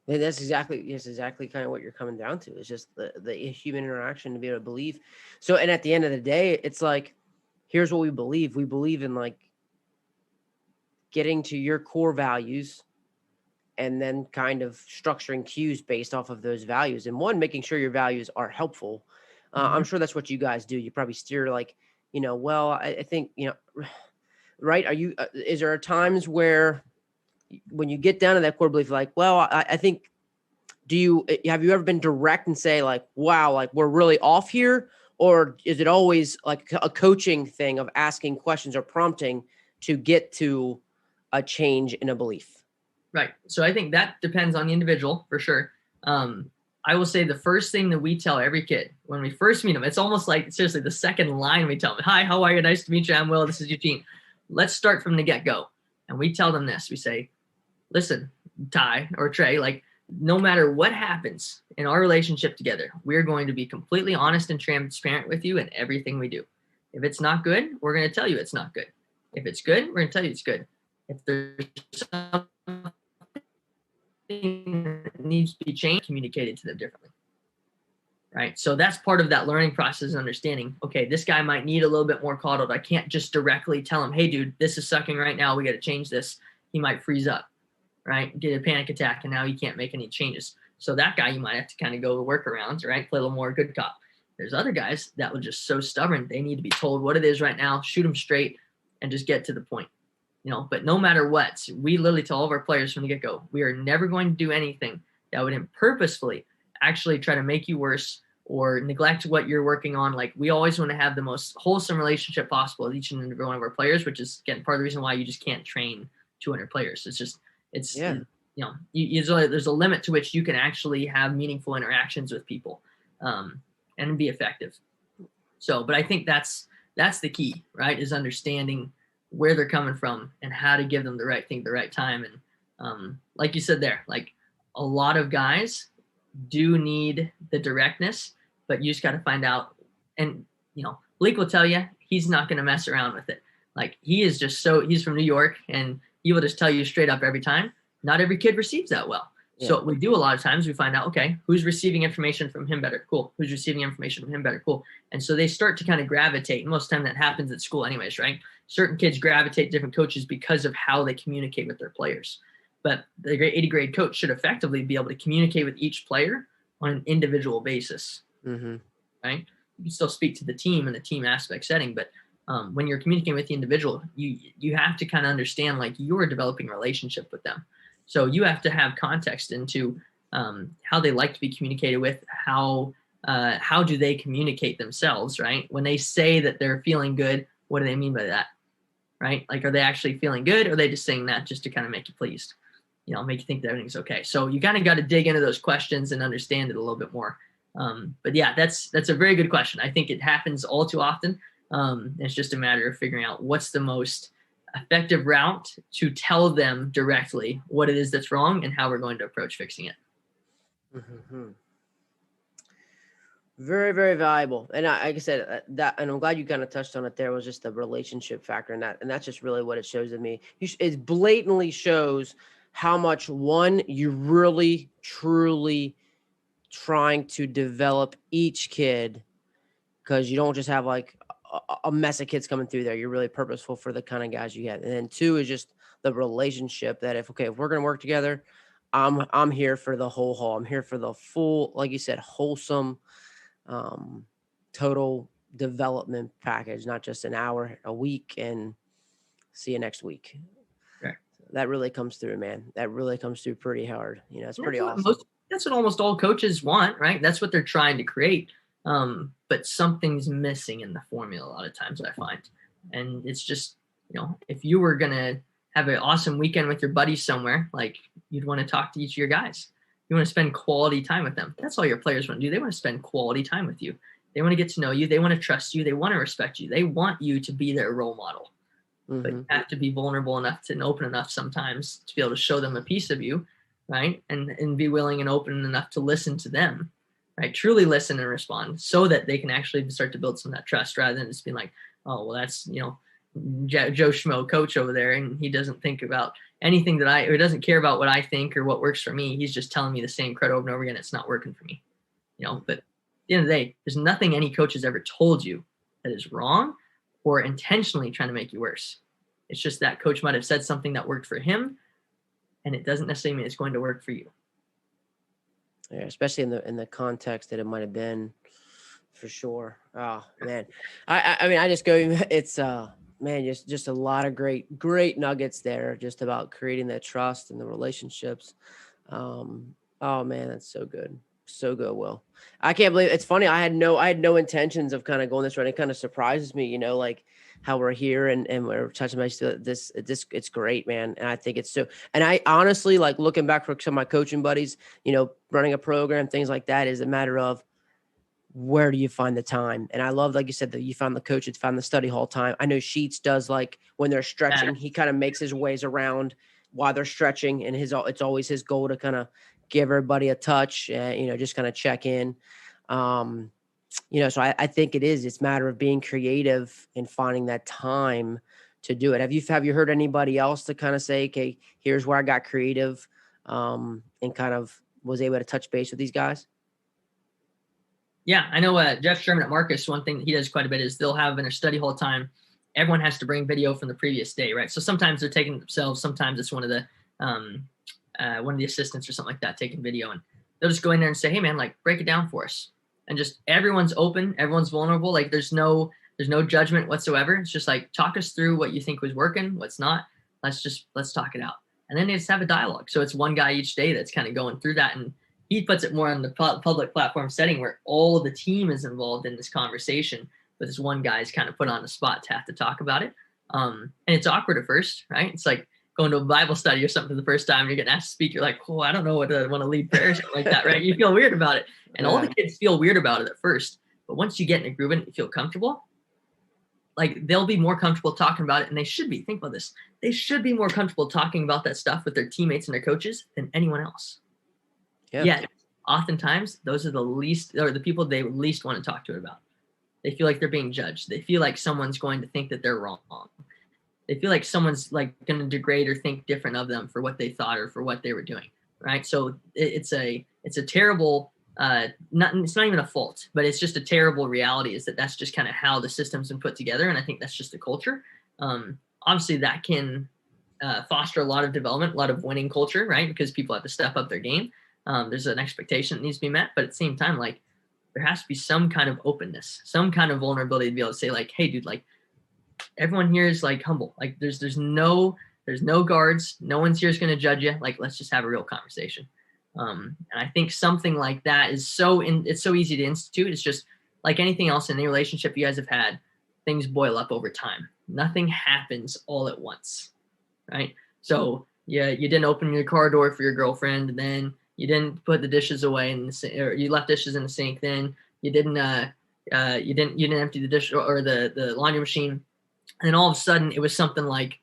And that's exactly kind of what you're coming down to. It's just the human interaction to be able to believe. So, and at the end of the day, it's like, here's what we believe. We believe in like getting to your core values and then kind of structuring cues based off of those values. And one, making sure your values are helpful. I'm sure that's what you guys do. You probably steer like, well, I think, right. Is there times where when you get down to that core belief, like, well, I think, have you ever been direct and say like, wow, like we're really off here? Or is it always like a coaching thing of asking questions or prompting to get to a change in a belief? Right. So I think that depends on the individual for sure. I will say the first thing that we tell every kid when we first meet them, it's almost like seriously the second line we tell them, "Hi, how are you? Nice to meet you. I'm Will. This is Eugene." Let's start from the get-go. And we tell them this. We say, "Listen, Ty or Trey, like no matter what happens in our relationship together, we're going to be completely honest and transparent with you in everything we do. If it's not good, we're going to tell you it's not good. If it's good, we're going to tell you it's good. If there's something that needs to be changed, communicated to them differently." Right. So that's part of that learning process and understanding, okay, this guy might need a little bit more coddled. I can't just directly tell him, "Hey, dude, this is sucking right now. We got to change this." He might freeze up, right? Get a panic attack, and now he can't make any changes. So that guy, you might have to kind of go workarounds, right? Play a little more good cop. There's other guys that were just so stubborn. They need to be told what it is right now, shoot them straight, and just get to the point. But no matter what, we literally tell all of our players from the get-go, we are never going to do anything that would purposefully actually try to make you worse or neglect what you're working on. Like we always want to have the most wholesome relationship possible with each and every one of our players, which is again part of the reason why you just can't train 200 players. There's a limit to which you can actually have meaningful interactions with people and be effective. So, but I think that's the key, right? Is understanding where they're coming from and how to give them the right thing at the right time. And like you said there, like a lot of guys do need the directness, but you just got to find out. And, Blake will tell you, he's not going to mess around with it. Like he's from New York and he will just tell you straight up every time. Not every kid receives that well. So Yeah. what we do a lot of times, we find out, okay, who's receiving information from him better? Cool. Who's receiving information from him better? Cool. And so they start to kind of gravitate. Most of the time that happens at school anyways, right? Certain kids gravitate to different coaches because of how they communicate with their players. But the 80 grade coach should effectively be able to communicate with each player on an individual basis, right? You can still speak to the team in the team aspect setting, but when you're communicating with the individual, you have to kind of understand like you're developing a relationship with them. So you have to have context into how they like to be communicated with, how do they communicate themselves, right? When they say that they're feeling good, what do they mean by that, right? Like, are they actually feeling good, or are they just saying that just to kind of make you pleased, make you think that everything's okay? So you kind of got to dig into those questions and understand it a little bit more. But yeah, that's a very good question. I think it happens all too often. It's just a matter of figuring out what's the most effective route to tell them directly what it is that's wrong and how we're going to approach fixing it. Very, very valuable. And like I said, and I'm glad you kind of touched on it there, was just the relationship factor. And that's just really what it shows to me. It blatantly shows how much, one, you're really, truly trying to develop each kid, because you don't just have like a mess of kids coming through there. You're really purposeful for the kind of guys you get. And then two is just the relationship, that if we're going to work together, I'm here for the whole haul. I'm here for the full, like you said, wholesome, total development package, not just an hour a week and see you next week. Right. That really comes through, man. That really comes through pretty hard. It's pretty awesome. That's what almost all coaches want, right? That's what they're trying to create. But something's missing in the formula a lot of times, I find. And it's just, if you were going to have an awesome weekend with your buddies somewhere, like, you'd want to talk to each of your guys. You want to spend quality time with them. That's all your players want to do. They want to spend quality time with you. They want to get to know you. They want to trust you. They want to respect you. They want you to be their role model. But you have to be vulnerable enough and open enough sometimes to be able to show them a piece of you, right? And be willing and open enough to listen to them, right? Truly listen and respond, so that they can actually start to build some of that trust, rather than just being like, oh, well, that's, Joe Schmo coach over there, and he doesn't think about anything that or doesn't care about what I think or what works for me. He's just telling me the same crud over and over again. It's not working for me, but at the end of the day, there's nothing any coach has ever told you that is wrong or intentionally trying to make you worse. It's just that coach might have said something that worked for him, and it doesn't necessarily mean it's going to work for you. Yeah, especially in the context that it might have been, for sure. Oh man, I mean, I just go. It's man, just a lot of great nuggets there, just about creating that trust and the relationships. Oh man, that's so good. So good, Will. I can't believe it's funny. I had no intentions of kind of going this route. It kind of surprises me, like how we're here and we're touching base. This it's great, man. And I think it's so. And I honestly, like, looking back for some of my coaching buddies, running a program, things like that, is a matter of where do you find the time. And I love, like you said, that you found the coach, it's found the study hall time. I know Sheets does, like, when they're stretching, he kind of makes his ways around while they're stretching, and it's always his goal to kind of give everybody a touch, just kind of check in. So I think it's a matter of being creative and finding that time to do it. Have you heard anybody else to kind of say, okay, here's where I got creative, and kind of was able to touch base with these guys? Yeah, I know Jeff Sherman at Marcus, one thing that he does quite a bit is they'll have in a study hall time, everyone has to bring video from the previous day, right? So sometimes they're taking it themselves. Sometimes it's one of the assistants or something like that taking video, and they'll just go in there and say, hey man, like, break it down for us. And just everyone's open, everyone's vulnerable. Like, there's no judgment whatsoever. It's just like, talk us through what you think was working, what's not. Let's talk it out. And then they just have a dialogue. So it's one guy each day that's kind of going through that. And he puts it more on the public platform setting where all of the team is involved in this conversation, but this one guy is kind of put on the spot to have to talk about it. And it's awkward at first, right? It's like going to a Bible study or something for the first time, and you're getting asked to speak. You're like, oh, I don't know what to want to lead prayer or something like that, right? You feel weird about it. And all the kids feel weird about it at first. But once you get in a groove and you feel comfortable, like, they'll be more comfortable talking about it. And they should be. Think about this. They should be more comfortable talking about that stuff with their teammates and their coaches than anyone else. Yeah. Yet, oftentimes, those are the people they least want to talk to it about. They feel like they're being judged. They feel like someone's going to think that they're wrong. They feel like someone's, like, going to degrade or think different of them for what they thought or for what they were doing. right? So it's a terrible, it's not even a fault, but it's just a terrible reality, is that that's just kind of how the system's been put together. And I think that's just the culture. Obviously that can foster a lot of development, a lot of winning culture, right? Because people have to step up their game. There's an expectation that needs to be met, but at the same time, like, there has to be some kind of openness, some kind of vulnerability to be able to say, like, hey dude, like, everyone here is like humble. Like there's no guards. No one's here is going to judge you. Like, let's just have a real conversation. And I think something like that is it's so easy to institute. It's just like anything else in any relationship you guys have had, things boil up over time. Nothing happens all at once, right? So yeah, you didn't open your car door for your girlfriend, and then you didn't put the dishes away or you left dishes in the sink. Then you didn't empty the dish or the laundry machine. And then all of a sudden it was something like,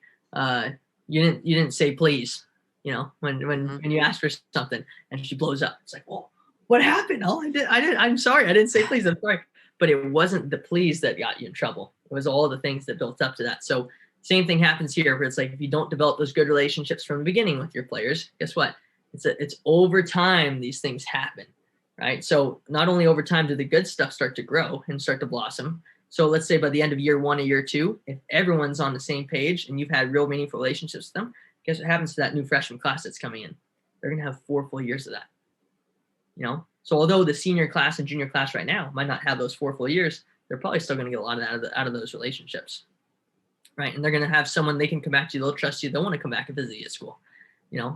you didn't say please, when you asked for something, and she blows up. It's like, well, what happened? Oh, I'm sorry. I didn't say please. I'm sorry. But it wasn't the please that got you in trouble. It was all the things that built up to that. So same thing happens here, where it's like, if you don't develop those good relationships from the beginning with your players, guess what? It's over time these things happen, right? So not only over time do the good stuff start to grow and start to blossom. So let's say by the end of year 1 or year 2, if everyone's on the same page and you've had real meaningful relationships with them, guess what happens to that new freshman class that's coming in? They're going to have 4 full years of that. So although the senior class and junior class right now might not have those 4 full years, they're probably still going to get a lot of that out of those relationships, right? And they're going to have someone they can come back to. They'll trust you. They'll want to come back and visit you at school.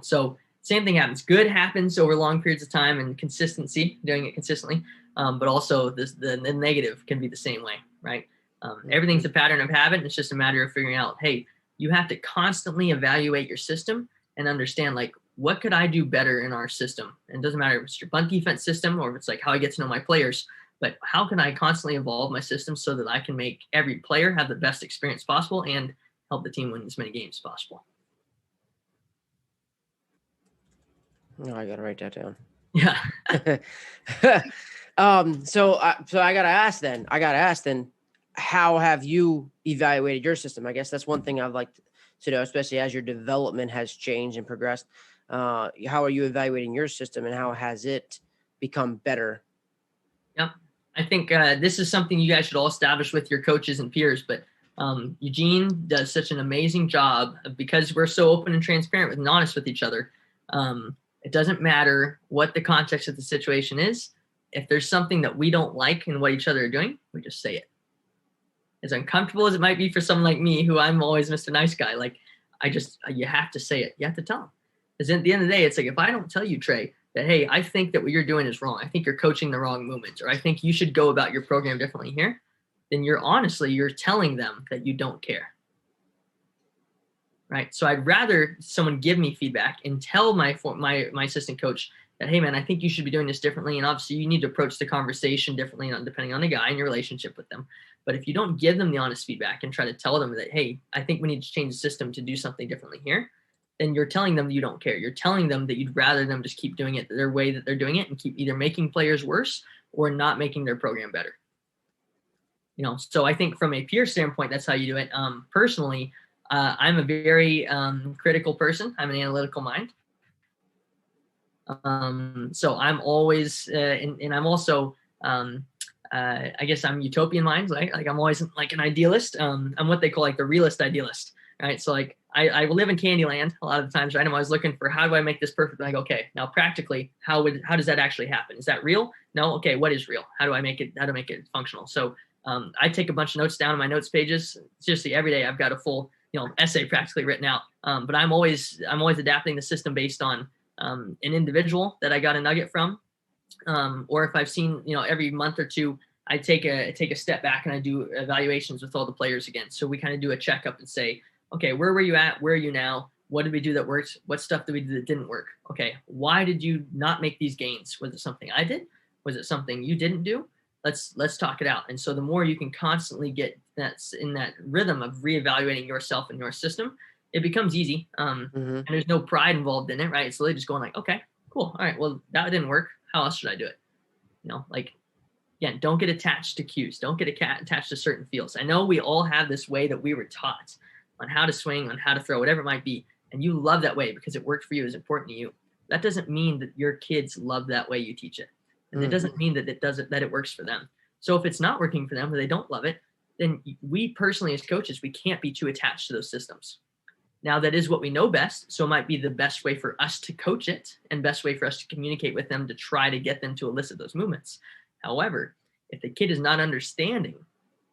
So same thing happens. Good happens over long periods of time, and consistency, doing it consistently. But also the negative can be the same way, right? Everything's a pattern of habit. And it's just a matter of figuring out, hey, you have to constantly evaluate your system and understand, like, what could I do better in our system? And it doesn't matter if it's your bunt defense system or if it's like how I get to know my players, but how can I constantly evolve my system so that I can make every player have the best experience possible and help the team win as many games as possible? No, I got to write that down. Yeah. So I got to ask then, how have you evaluated your system? I guess that's one thing I'd like to know, especially as your development has changed and progressed. How are you evaluating your system, and how has it become better? Yep. I think this is something you guys should all establish with your coaches and peers, but Eugene does such an amazing job because we're so open and transparent and honest with each other. It doesn't matter what the context of the situation is. If there's something that we don't like in what each other are doing, we just say it. As uncomfortable as it might be for someone like me, who I'm always Mr. Nice Guy, like, you have to say it. You have to tell them. Because at the end of the day, it's like, if I don't tell you, Trey, that, hey, I think that what you're doing is wrong. I think you're coaching the wrong movement, or I think you should go about your program differently here, then you're telling them that you don't care. Right? So I'd rather someone give me feedback and tell my assistant coach that, hey, man, I think you should be doing this differently. And obviously you need to approach the conversation differently depending on the guy and your relationship with them. But if you don't give them the honest feedback and try to tell them that, hey, I think we need to change the system to do something differently here, then you're telling them that you don't care. You're telling them that you'd rather them just keep doing it their way that they're doing it and keep either making players worse or not making their program better. So I think from a peer standpoint, that's how you do it. Personally, I'm a very critical person. I'm an analytical mind. So I'm always, and I'm also, I guess I'm utopian mind, right? Like I'm always like an idealist. I'm what they call like the realist idealist, right? So like I live in Candyland a lot of the times, right? I'm always looking for, how do I make this perfect? And I go, okay, now practically, how does that actually happen? Is that real? No. Okay. What is real? How to make it functional? So I take a bunch of notes down on my notes pages. Seriously, every day I've got a full, essay practically written out. But I'm always adapting the system based on an individual that I got a nugget from, or if I've seen, every month or two, I take a step back and I do evaluations with all the players again. So we kind of do a checkup and say, okay, where were you at? Where are you now? What did we do that worked? What stuff did we do that didn't work? Okay, why did you not make these gains? Was it something I did? Was it something you didn't do? Let's talk it out. And so the more you can constantly get that's in that rhythm of reevaluating yourself and your system, it becomes easy. And there's no pride involved in it, right? It's literally just going like, okay, cool. All right, well, that didn't work. How else should I do it? Again, don't get attached to cues. Don't get attached to certain feels. I know we all have this way that we were taught on how to swing, on how to throw, whatever it might be. And you love that way because it worked for you, is important to you. that doesn't mean that your kids love that way you teach it. And it doesn't mean that it works for them. So if it's not working for them or they don't love it, then we personally as coaches, we can't be too attached to those systems. Now that is what we know best. So it might be the best way for us to coach it and best way for us to communicate with them to try to get them to elicit those movements. However, if the kid is not understanding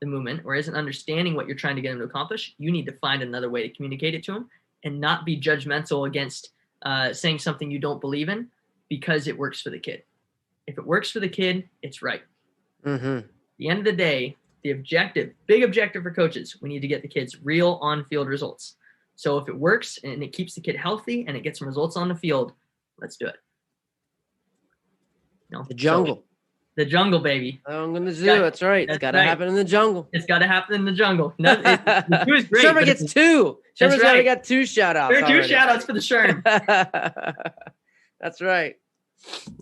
the movement or isn't understanding what you're trying to get them to accomplish, you need to find another way to communicate it to them and not be judgmental against saying something you don't believe in because it works for the kid. If it works for the kid, it's right. At the end of the day, the big objective for coaches, we need to get the kids real on-field results. So if it works and it keeps the kid healthy and it gets some results on the field, let's do it. The jungle. So, the jungle, baby. I'm going to zoo. That's right. It's got to happen in the jungle. It's got to happen in the jungle. No, the zoo is great. Sherman gets two. Sherman's already got 2 shout-outs. There are 2 shout-outs for the Sherm. That's right.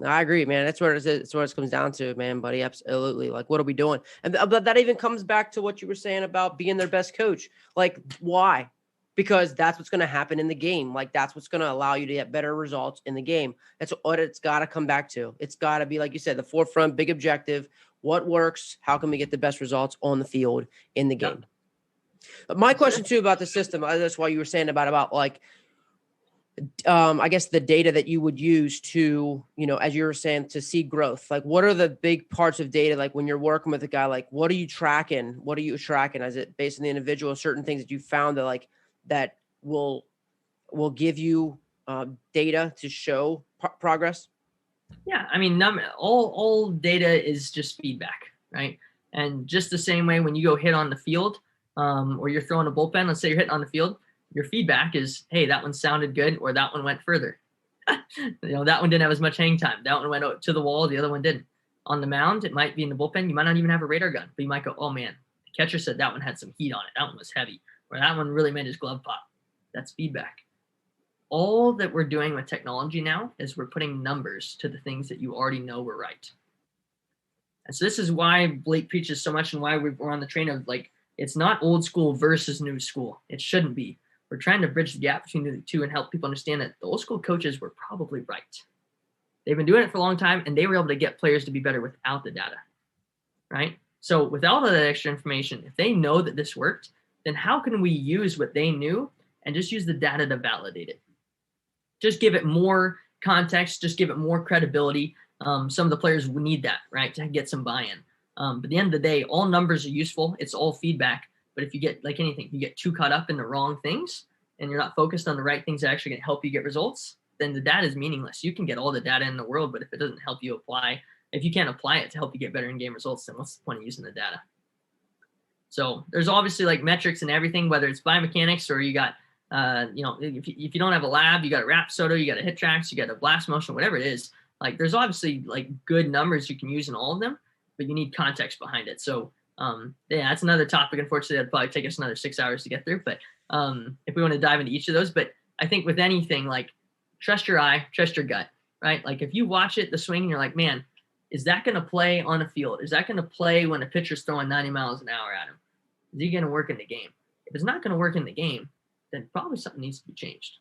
I agree, man. That's what it comes down to, man, buddy. Absolutely. Like, what are we doing? And that even comes back to what you were saying about being their best coach. Like, why? Because that's what's going to happen in the game. Like, that's what's going to allow you to get better results in the game. That's what it's got to come back to. It's got to be, like you said, the forefront, big objective. What works? How can we get the best results on the field in the game? But my question, too, about the system, that's why you were saying about like, I guess the data that you would use to, as you were saying, to see growth. Like, what are the big parts of data? Like, when you're working with a guy, like, what are you tracking? What are you tracking? Is it based on the individual, certain things that you found that, like, that will give you data to show progress? Yeah, I mean, all data is just feedback, right? And just the same way when you go hit on the field, or you're throwing a bullpen, let's say you're hitting on the field, your feedback is, hey, that one sounded good, or that one went further. That one didn't have as much hang time. That one went out to the wall, the other one didn't. On the mound, it might be in the bullpen. You might not even have a radar gun, but you might go, oh man, the catcher said that one had some heat on it. That one was heavy. Or that one really made his glove pop. That's feedback. All that we're doing with technology now is we're putting numbers to the things that you already know were right. And so this is why Blake preaches so much and why we're on the train of, like, it's not old school versus new school. It shouldn't be. We're trying to bridge the gap between the two and help people understand that the old school coaches were probably right. They've been doing it for a long time, and they were able to get players to be better without the data, right? So with all of that extra information, if they know that this worked, then how can we use what they knew and just use the data to validate it? Just give it more context, just give it more credibility. Some of the players would need that, right, to get some buy-in. But at the end of the day, all numbers are useful. It's all feedback. But if you get, like anything, you get too caught up in the wrong things and you're not focused on the right things that are actually going to help you get results, then the data is meaningless. You can get all the data in the world, but if it doesn't help you apply, if you can't apply it to help you get better in-game results, then what's the point of using the data? So there's obviously like metrics and everything, whether it's biomechanics or you got, if you don't have a lab, you got a wrap soto, you got a hit tracks, you got a blast motion, whatever it is. Like, there's obviously like good numbers you can use in all of them, but you need context behind it. So that's another topic. Unfortunately, that'd probably take us another 6 hours to get through. But if we want to dive into each of those, but I think with anything, like, trust your eye, trust your gut, right? Like, if you watch it, the swing, and you're like, man, is that going to play on a field? Is that going to play when a pitcher's throwing 90 miles an hour at him? Is he going to work in the game? If it's not going to work in the game, then probably something needs to be changed.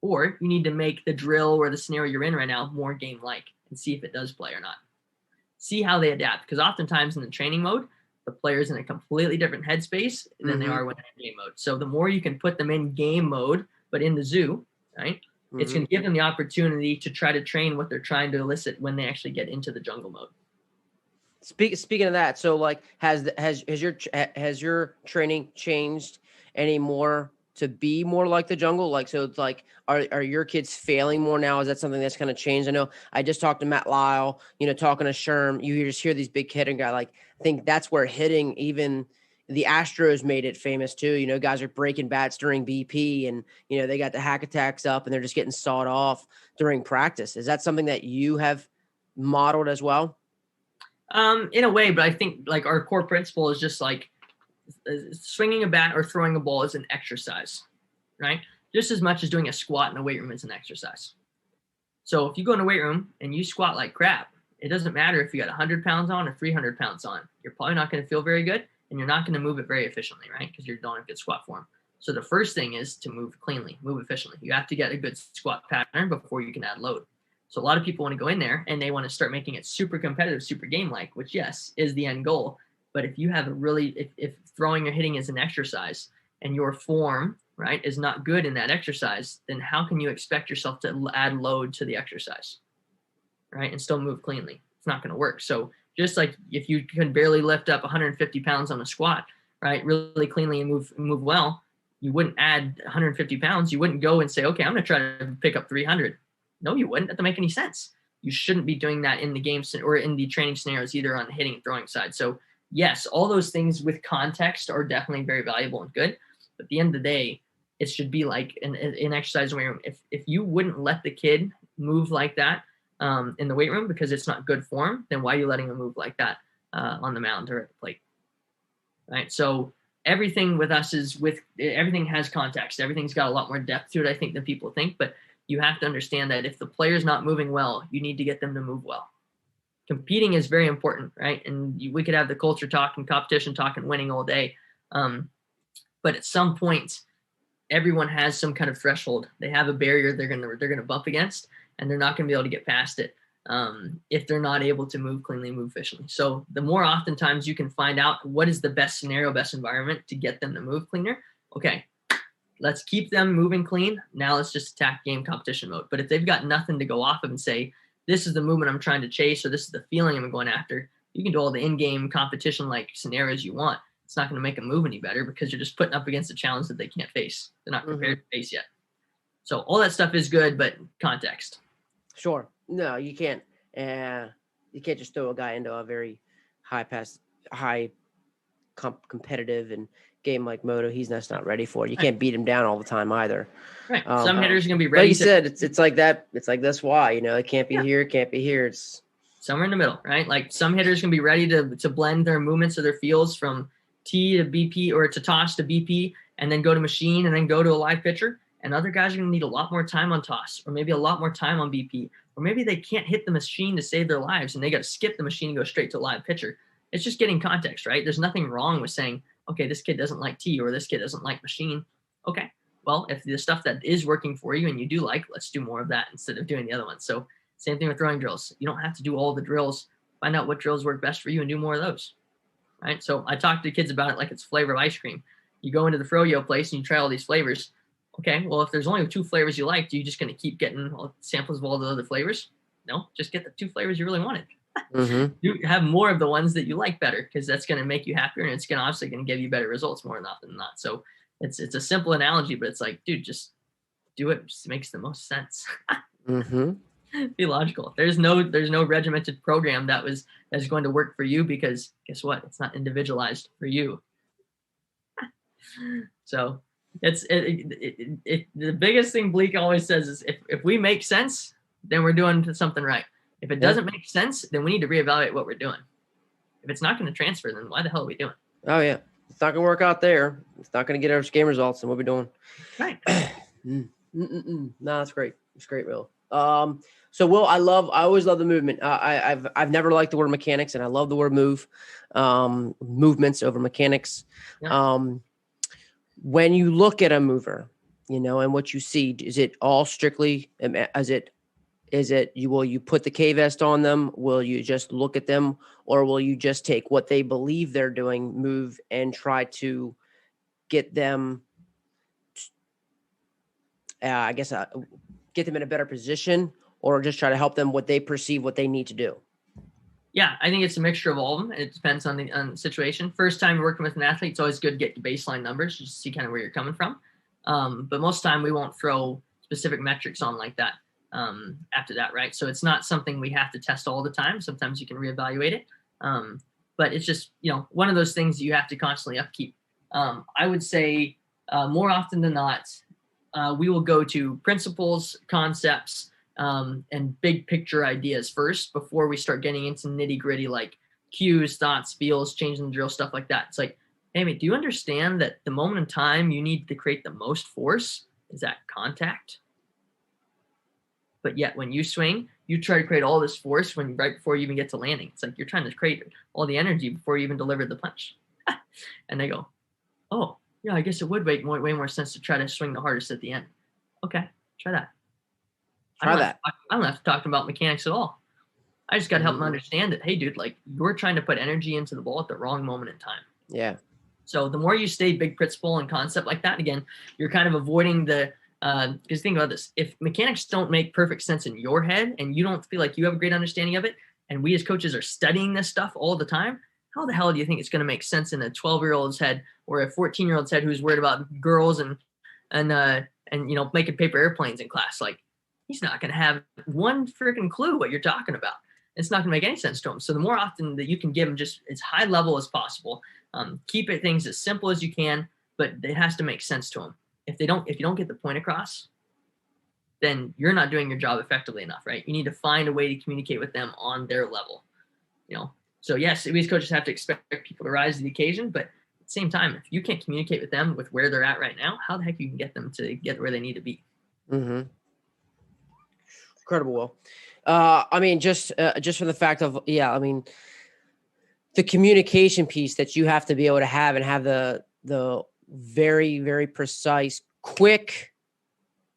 Or you need to make the drill or the scenario you're in right now more game-like and see if it does play or not. See how they adapt. Because oftentimes in the training mode, the player's in a completely different headspace than they are when in game mode. So the more you can put them in game mode, but in the zoo, right, it's going to give them the opportunity to try to train what they're trying to elicit when they actually get into the jungle mode. Speaking of that, so like, has your training changed any more to be more like the jungle? Like, so it's like, are your kids failing more now? Is that something that's kind of changed? I know I just talked to Matt Lyle, talking to Sherm, you just hear these big hitting guys. Like, I think that's where hitting, even the Astros made it famous too. Guys are breaking bats during BP and, they got the hack attacks up and they're just getting sawed off during practice. Is that something that you have modeled as well? In a way, but I think like our core principle is just like swinging a bat or throwing a ball is an exercise, right? Just as much as doing a squat in a weight room is an exercise. So if you go in a weight room and you squat like crap, it doesn't matter if you got 100 pounds on or 300 pounds on. You're probably not going to feel very good and you're not going to move it very efficiently, right? Because you don't have good squat form. So the first thing is to move cleanly, move efficiently. You have to get a good squat pattern before you can add load. So a lot of people want to go in there and they want to start making it super competitive, super game-like, which yes, is the end goal. But if you have a really, if throwing or hitting is an exercise and your form, right, is not good in that exercise, then how can you expect yourself to add load to the exercise, right, and still move cleanly? It's not going to work. So just like if you can barely lift up 150 pounds on a squat, right, really cleanly and move well, you wouldn't add 150 pounds. You wouldn't go and say, okay, I'm going to try to pick up 300. No, you wouldn't. That doesn't make any sense. You shouldn't be doing that in the game or in the training scenarios, either on the hitting and throwing side. So yes, all those things with context are definitely very valuable and good. But at the end of the day, it should be like an exercise weight room. If you wouldn't let the kid move like that in the weight room because it's not good form, then why are you letting them move like that on the mound or at the plate? Right. So everything with us is everything has context. Everything's got a lot more depth to it, I think, than people think. But you have to understand that if the player's not moving well, you need to get them to move well. Competing is very important, right? And we could have the culture talk and competition talk and winning all day. But at some point, everyone has some kind of threshold. They have a barrier they're gonna bump against, and they're not gonna be able to get past it if they're not able to move cleanly, move efficiently. So the more oftentimes you can find out what is the best scenario, best environment to get them to move cleaner. Okay, let's keep them moving clean. Now let's just attack game competition mode. But if they've got nothing to go off of and say, this is the movement I'm trying to chase, or this is the feeling I'm going after, you can do all the in-game competition-like scenarios you want. It's not going to make them move any better because you're just putting up against a challenge that they can't face. They're not prepared to face yet. So all that stuff is good, but context. Sure. No, you can't. You can't just throw a guy into a very high competitive and game like moto. He's just not ready for it. You can't beat him down all the time either. Right. Some hitters are going to be ready. Like you said, it's like that. It's like this. Why? It can't be here. It can't be here. It's somewhere in the middle, right? Like some hitters can be ready to blend their movements or their feels from T to BP or to toss to BP and then go to machine and then go to a live pitcher. And other guys are going to need a lot more time on toss or maybe a lot more time on BP. Or maybe they can't hit the machine to save their lives and they got to skip the machine and go straight to a live pitcher. It's just getting context, right? There's nothing wrong with saying, okay, this kid doesn't like T or this kid doesn't like machine. Okay, well, if the stuff that is working for you and you do like, let's do more of that instead of doing the other ones. So same thing with throwing drills. You don't have to do all the drills. Find out what drills work best for you and do more of those, right? So I talk to kids about it like it's flavor of ice cream. You go into the froyo place and you try all these flavors. Okay, well, if there's only 2 flavors you liked, are you just going to keep getting samples of all the other flavors? No, just get the 2 flavors you really wanted. You have more of the ones that you like better because that's going to make you happier and it's obviously going to give you better results more often than not. So it's a simple analogy, but it's like, dude, just do it. It just makes the most sense. Be logical. There's no regimented program that's going to work for you because guess what? It's not individualized for you. So the biggest thing Bleak always says is if we make sense, then we're doing something right. If it doesn't make sense, then we need to reevaluate what we're doing. If it's not going to transfer, then why the hell are we doing? Oh yeah, it's not going to work out there. It's not going to get our game results, and what we're doing. Right. No, that's great. It's great, Will. So Will, I always love the movement. I've never liked the word mechanics, and I love the word move. Movements over mechanics. Yeah. When you look at a mover, and what you see, is it all strictly will you put the K vest on them? Will you just look at them, or will you just take what they believe they're doing, move, and try to get them, get them in a better position, or just try to help them what they perceive what they need to do? Yeah, I think it's a mixture of all of them. It depends on the situation. First time working with an athlete, it's always good to get the baseline numbers just to see kind of where you're coming from. But most time we won't throw specific metrics on like that after that, right? So it's not something we have to test all the time. Sometimes you can reevaluate it. But it's just, one of those things you have to constantly upkeep. I would say more often than not, we will go to principles, concepts, and big picture ideas first before we start getting into nitty gritty like cues, thoughts, feels, changing the drill, stuff like that. It's like, hey, mate, do you understand that the moment in time you need to create the most force is at contact? But yet when you swing, you try to create all this force right before you even get to landing. It's like you're trying to create all the energy before you even deliver the punch. And they go, oh, Yeah, I guess it would make way more sense to try to swing the hardest at the end. Okay, try that. Try that. I don't have to talk about mechanics at all. I just got to help them understand that, hey, dude, like you're trying to put energy into the ball at the wrong moment in time. Yeah. So the more you stay big principle and concept like that, again, you're kind of avoiding the, because think about this. If mechanics don't make perfect sense in your head and you don't feel like you have a great understanding of it, and we as coaches are studying this stuff all the time, how the hell do you think it's going to make sense in a 12-year-old's head or a 14-year-old's head who's worried about girls and making paper airplanes in class? Like, he's not going to have one freaking clue what you're talking about. It's not going to make any sense to him. So the more often that you can give them just as high level as possible, keep it things as simple as you can, but it has to make sense to them. If you don't get the point across, then you're not doing your job effectively enough, right? You need to find a way to communicate with them on their level, So yes, we as coaches have to expect people to rise to the occasion, but at the same time, if you can't communicate with them with where they're at right now, how the heck you can get them to get where they need to be? Mm-hmm. Incredible, Will. I mean, just from the fact of, the communication piece that you have to be able to have and have the very, very precise, quick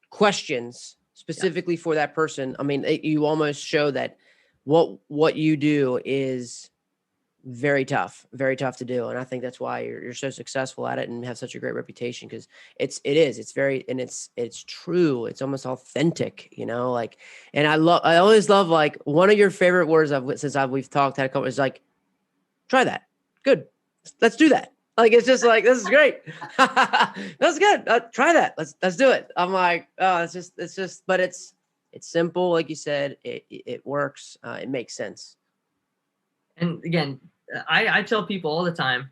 questions specifically for that person. I mean, you almost show that what you do is very tough to do. And I think that's why you're so successful at it and have such a great reputation, because it's very, and it's true. It's almost authentic, and I always love, like, one of your favorite words we've talked, had a couple, is like, try that. Good. Let's do that. Like, it's just like, this is great. That's good. Try that. Let's do it. I'm like, oh, it's just, but it's simple. Like you said, it works. It makes sense. And again, I tell people all the time,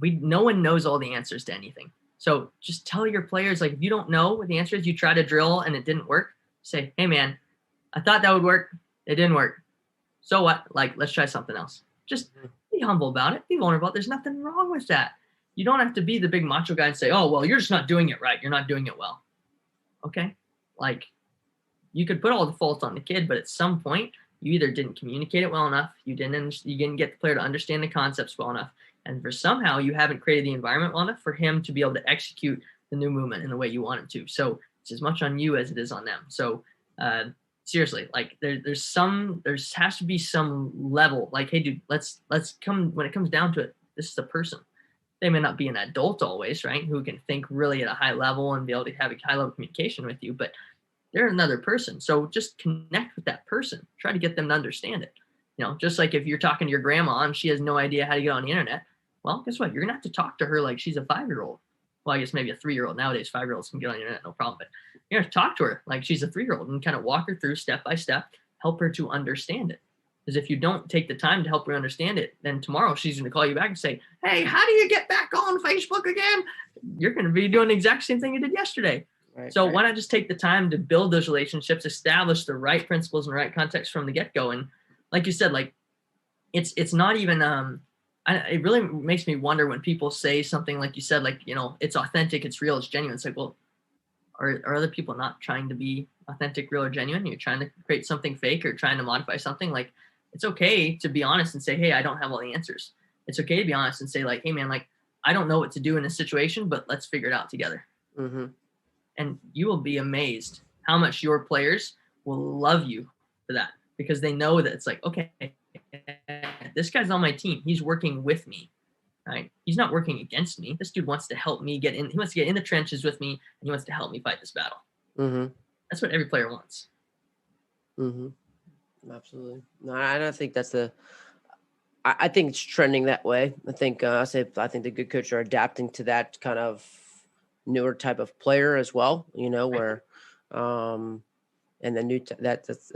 no one knows all the answers to anything. So just tell your players, like, if you don't know what the answer is, you try to drill and it didn't work, say, hey man, I thought that would work. It didn't work. So what? Like, let's try something else. Just be humble about it. Be vulnerable. There's nothing wrong with that. You don't have to be the big macho guy and say, oh, well, you're just not doing it right. You're not doing it well. Okay. Like, you could put all the faults on the kid, but at some point you either didn't communicate it well enough. You didn't get the player to understand the concepts well enough. And for somehow you haven't created the environment well enough for him to be able to execute the new movement in the way you want him to. So it's as much on you as it is on them. So, seriously, like there has to be some level, like, hey dude, let's come, when it comes down to it, this is a person. They may not be an adult always, right? Who can think really at a high level and be able to have a high level communication with you, but they're another person. So just connect with that person. Try to get them to understand it. Just like if you're talking to your grandma and she has no idea how to get on the internet, well, guess what? You're going to have to talk to her like she's a 5-year-old. Well, I guess maybe a 3-year-old. Nowadays, 5-year-olds can get on the internet, no problem. But you have to talk to her like she's a 3-year-old and kind of walk her through step by step, help her to understand it. Because if you don't take the time to help her understand it, then tomorrow she's going to call you back and say, hey, how do you get back on Facebook again? You're going to be doing the exact same thing you did yesterday. Right, so why not just take the time to build those relationships, establish the right principles and the right context from the get-go? And like you said, like, it's not even, it really makes me wonder when people say something like you said, like, it's authentic, it's real, it's genuine. It's like, well, are other people not trying to be authentic, real, or genuine? You're trying to create something fake or trying to modify something. Like, it's okay to be honest and say, hey, I don't have all the answers. It's okay to be honest and say, like, hey man, like, I don't know what to do in this situation, but let's figure it out together. Mm-hmm. And you will be amazed how much your players will love you for that, because they know that it's like, okay, this guy's on my team. He's working with me, right? He's not working against me. This dude wants to help me get in. He wants to get in the trenches with me, and he wants to help me fight this battle. Mm-hmm. That's what every player wants. Mm-hmm. Absolutely. No, I don't think that's I think it's trending that way. I think I think the good coaches are adapting to that kind of newer type of player as well, where and the new that's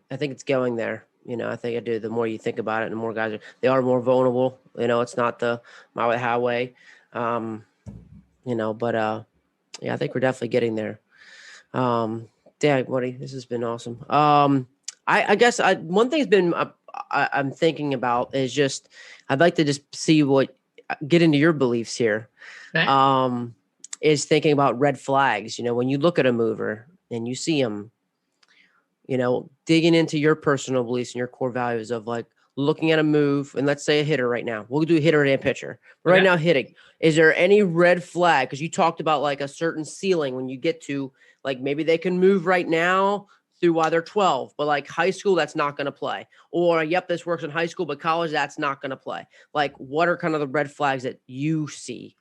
I think it's going there. I think I do. The more you think about it, the more guys they are more vulnerable. It's not the my way highway. But I think we're definitely getting there. Dang, buddy, this has been awesome. I guess one thing's been I'm thinking about is just I'd like to just see get into your beliefs here. Okay. Is thinking about red flags. When you look at a mover and you see them, digging into your personal beliefs and your core values of, like, looking at a move, and let's say a hitter right now. We'll do hitter and pitcher. But right Okay. now, hitting. Is there any red flag? Because you talked about like a certain ceiling when you get to like maybe they can move right now through while they're 12, but like high school, that's not going to play. Or, yep, this works in high school, but college, that's not going to play. Like, what are kind of the red flags that you see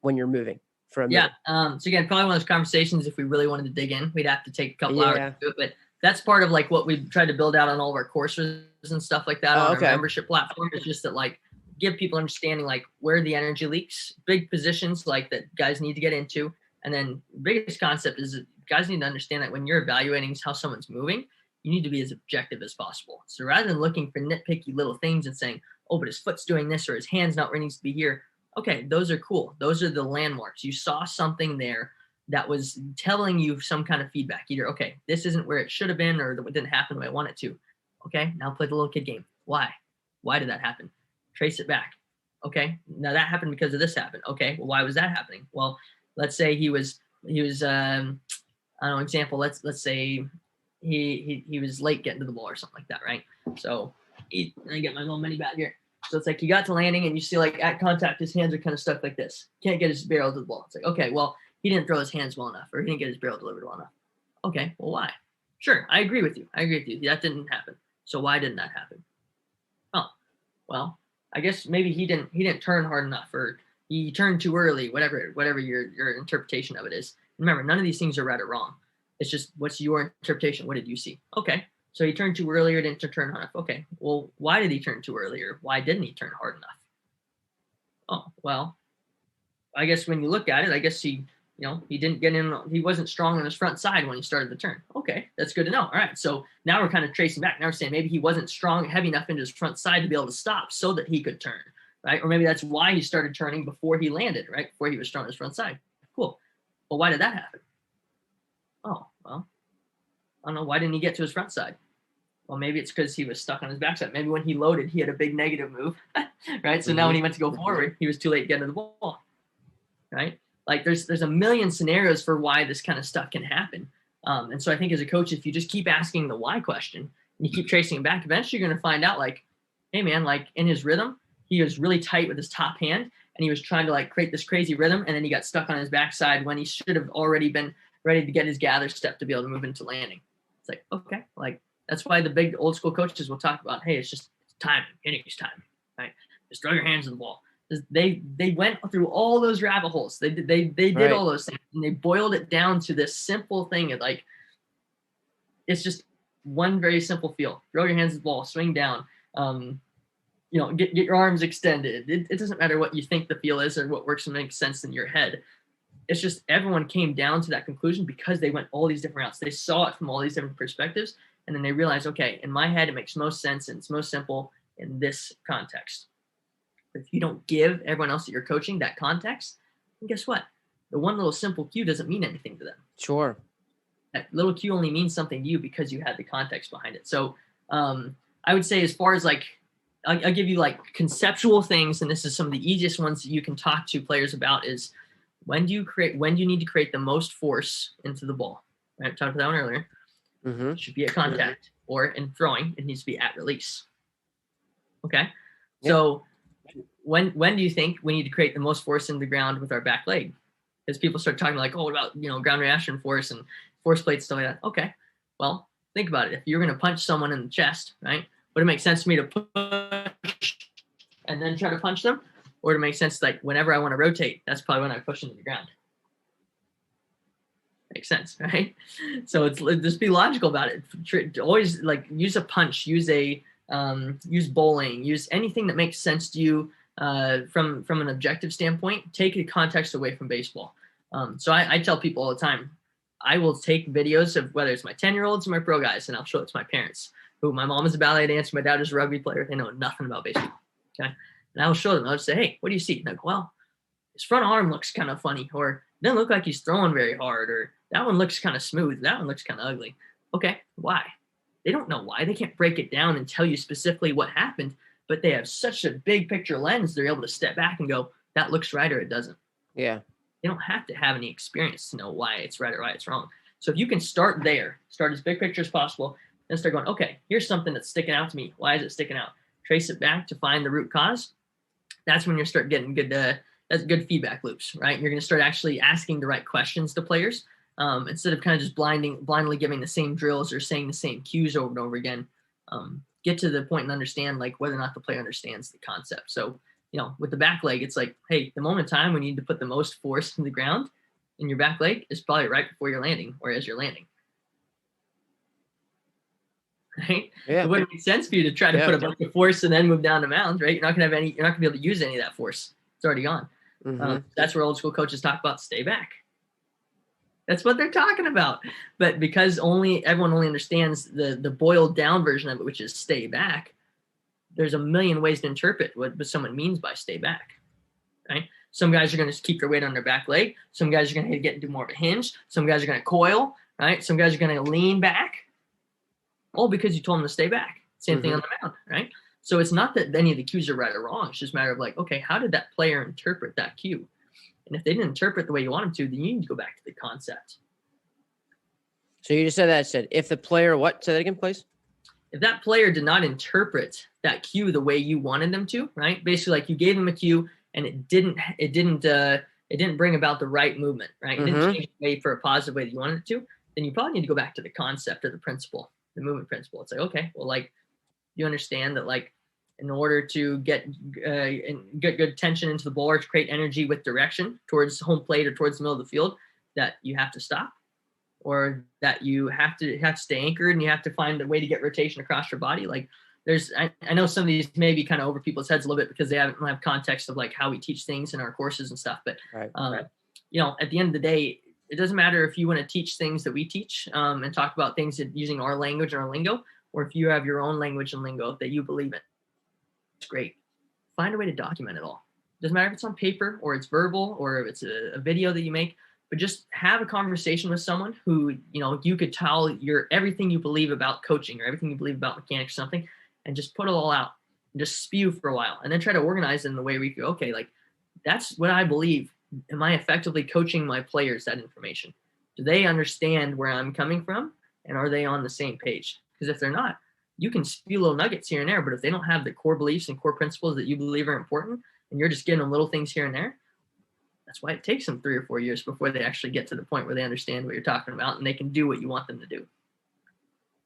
when you're moving for a minute? So again, probably one of those conversations, if we really wanted to dig in, we'd have to take a couple hours Yeah. to do it. But that's part of like what we've tried to build out on all of our courses and stuff like that on our membership platform. Is just that like give people understanding like where the energy leaks, big positions like that guys need to get into. And then the biggest concept is that guys need to understand that when you're evaluating how someone's moving, you need to be as objective as possible. So rather than looking for nitpicky little things and saying, oh, but his foot's doing this or his hand's not where it needs to be here. Okay, those are cool. Those are the landmarks. You saw something there that was telling you some kind of feedback. Either, okay, this isn't where it should have been, or it didn't happen the way I want it to. Okay, now play the little kid game. Why? Why did that happen? Trace it back. Okay, now that happened because of this happened. Okay, well, why was that happening? Well, let's say he was I don't know, example, let's say he was late getting to the ball or something like that, right? So I get my little mini bat here. So it's like he got to landing and you see like at contact, his hands are kind of stuck like this. Can't get his barrel to the ball. It's like, okay, well, he didn't throw his hands well enough or he didn't get his barrel delivered well enough. Okay, well, why? Sure, I agree with you. That didn't happen. So why didn't that happen? Oh, well, I guess maybe he didn't turn hard enough or he turned too early, whatever your interpretation of it is. Remember, none of these things are right or wrong. It's just what's your interpretation? What did you see? Okay. So he turned too early or didn't turn hard enough. Okay. Well, why did he turn too early or why didn't he turn hard enough? Oh, well, I guess when you look at it, I guess he didn't get in. He wasn't strong on his front side when he started the turn. Okay. That's good to know. All right. So now we're kind of tracing back. Now we're saying maybe he wasn't strong, heavy enough into his front side to be able to stop so that he could turn. Right. Or maybe that's why he started turning before he landed, right? Before he was strong on his front side. Cool. Well, why did that happen? Oh, well, I don't know. Why didn't he get to his front side? Well, maybe it's because he was stuck on his backside. Maybe when he loaded, he had a big negative move, right? So now when he went to go forward, he was too late to get to the ball, right? Like there's a million scenarios for why this kind of stuff can happen. And so I think as a coach, if you just keep asking the why question and you keep tracing it back, eventually you're going to find out like, hey man, like in his rhythm, he was really tight with his top hand and he was trying to like create this crazy rhythm. And then he got stuck on his backside when he should have already been ready to get his gather step to be able to move into landing. It's like, okay, like that's why the big old school coaches will talk about, hey, it's just timing, hitting's timing, right? Just throw your hands to the ball. They went through all those rabbit holes. They did all those things and they boiled it down to this simple thing of like, it's just one very simple feel. Throw your hands to the ball, swing down, get your arms extended. It doesn't matter what you think the feel is or what works and makes sense in your head. It's just everyone came down to that conclusion because they went all these different routes. They saw it from all these different perspectives. And then they realized, okay, in my head, it makes most sense and it's most simple in this context. But if you don't give everyone else that you're coaching that context, then guess what? The one little simple cue doesn't mean anything to them. Sure. That little cue only means something to you because you had the context behind it. So I would say as far as like, I'll give you like conceptual things, and this is some of the easiest ones that you can talk to players about is when do you need to create the most force into the ball? Right? I talked about that one earlier. Mm-hmm. It should be at contact or in throwing, it needs to be at release. Okay. Yep. So when do you think we need to create the most force in the ground with our back leg? As people start talking like, oh, what about, ground reaction force and force plates, stuff like that. Okay. Well, think about it. If you're going to punch someone in the chest, right? Would it make sense to me to push and then try to punch them? Or to make sense like whenever I want to rotate, that's probably when I push into the ground. Makes sense, right? So it's just be logical about it. Always like use a punch, use bowling, use anything that makes sense to you from an objective standpoint. Take the context away from baseball. So I tell people all the time, I will take videos of whether it's my 10-year-olds or my pro guys, and I'll show it to my parents. Who my mom is a ballet dancer, my dad is a rugby player. They know nothing about baseball. Okay, and I will show them. I'll say, hey, what do you see? And I go, well, his front arm looks kind of funny, or doesn't look like he's throwing very hard, or that one looks kind of smooth. That one looks kind of ugly. Okay, why? They don't know why. They can't break it down and tell you specifically what happened, but they have such a big picture lens. They're able to step back and go, that looks right or it doesn't. Yeah. They don't have to have any experience to know why it's right or why it's wrong. So if you can start there, start as big picture as possible, and start going, okay, here's something that's sticking out to me. Why is it sticking out? trace it back to find the root cause, that's when you start getting that's good feedback loops, right? You're going to start actually asking the right questions to players instead of kind of just blindly giving the same drills or saying the same cues over and over again. Get to the point and understand like whether or not the player understands the concept. So, with the back leg, it's like, hey, the moment in time when you need to put the most force in the ground in your back leg is probably right before you're landing or as you're landing. Right? Yeah. It wouldn't make sense for you to try to put a bunch of force and then move down the mound, right? You're not going to be able to use any of that force. It's already gone. That's where old school coaches talk about stay back. That's what they're talking about. But because everyone only understands the boiled down version of it, which is stay back, there's a million ways to interpret what someone means by stay back, right? Some guys are going to keep their weight on their back leg. Some guys are going to get into more of a hinge. Some guys are going to coil, right? Some guys are going to lean back. All because you told them to stay back. Same thing on the mound, right? So it's not that any of the cues are right or wrong. It's just a matter of like, okay, how did that player interpret that cue? And if they didn't interpret the way you want them to, then you need to go back to the concept. So you just said if the player, say that again, please. If that player did not interpret that cue the way you wanted them to, right? Basically, like you gave them a cue and it didn't bring about the right movement, right? It didn't change the way for a positive way that you wanted it to, then you probably need to go back to the concept or the principle, the movement principle. It's like, okay, well, like you understand that like in order to get good tension into the ball or to create energy with direction towards home plate or towards the middle of the field, that you have to stop, or that you have to stay anchored and you have to find a way to get rotation across your body. Like I know some of these may be kind of over people's heads a little bit because they don't have context of like how we teach things in our courses and stuff. But, right. At the end of the day, it doesn't matter if you want to teach things that we teach and talk about things using our language and our lingo, or if you have your own language and lingo that you believe in. It's great. Find a way to document it all. Doesn't matter if it's on paper or it's verbal or if it's a video that you make, but just have a conversation with someone who, you could tell everything you believe about coaching or everything you believe about mechanics or something, and just put it all out and just spew for a while and then try to organize it in the way we go, okay, like that's what I believe. Am I effectively coaching my players that information? Do they understand where I'm coming from? And are they on the same page? Because if they're not, you can spew little nuggets here and there, but if they don't have the core beliefs and core principles that you believe are important, and you're just getting them little things here and there, that's why it takes them 3 or 4 years before they actually get to the point where they understand what you're talking about and they can do what you want them to do.